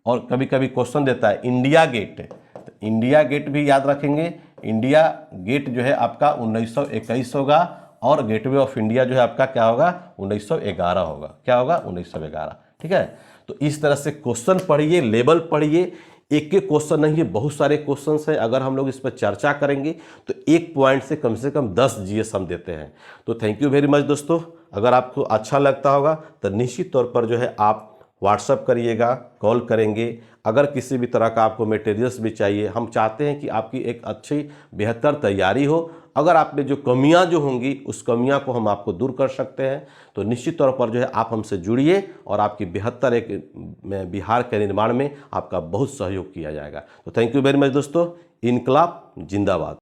और कभी कभी क्वेश्चन देता है इंडिया गेट, तो इंडिया गेट भी याद रखेंगे। इंडिया गेट जो है आपका 1921 होगा, और गेटवे ऑफ इंडिया जो है आपका क्या होगा, 1911 होगा। क्या होगा, 1911। ठीक है, तो इस तरह से क्वेश्चन पढ़िए, लेवल पढ़िए, एक एक क्वेश्चन नहीं है, बहुत सारे क्वेश्चंस हैं। अगर हम लोग इस पर चर्चा करेंगे तो एक पॉइंट से कम 10 जीएस हम देते हैं। तो थैंक यू वेरी मच दोस्तों। अगर आपको अच्छा लगता होगा तो निश्चित तौर पर जो है आप व्हाट्सअप करिएगा, कॉल करेंगे। अगर किसी भी तरह का आपको मटेरियल्स भी चाहिए, हम चाहते हैं कि आपकी एक अच्छी बेहतर तैयारी हो। अगर आप में जो कमियां जो होंगी उस कमियां को हम आपको दूर कर सकते हैं, तो निश्चित तौर पर जो है आप हमसे जुड़िए, और आपकी बेहतर एक बिहार के निर्माण में आपका बहुत सहयोग किया जाएगा। तो थैंक यू वेरी मच दोस्तों। इनकलाब जिंदाबाद।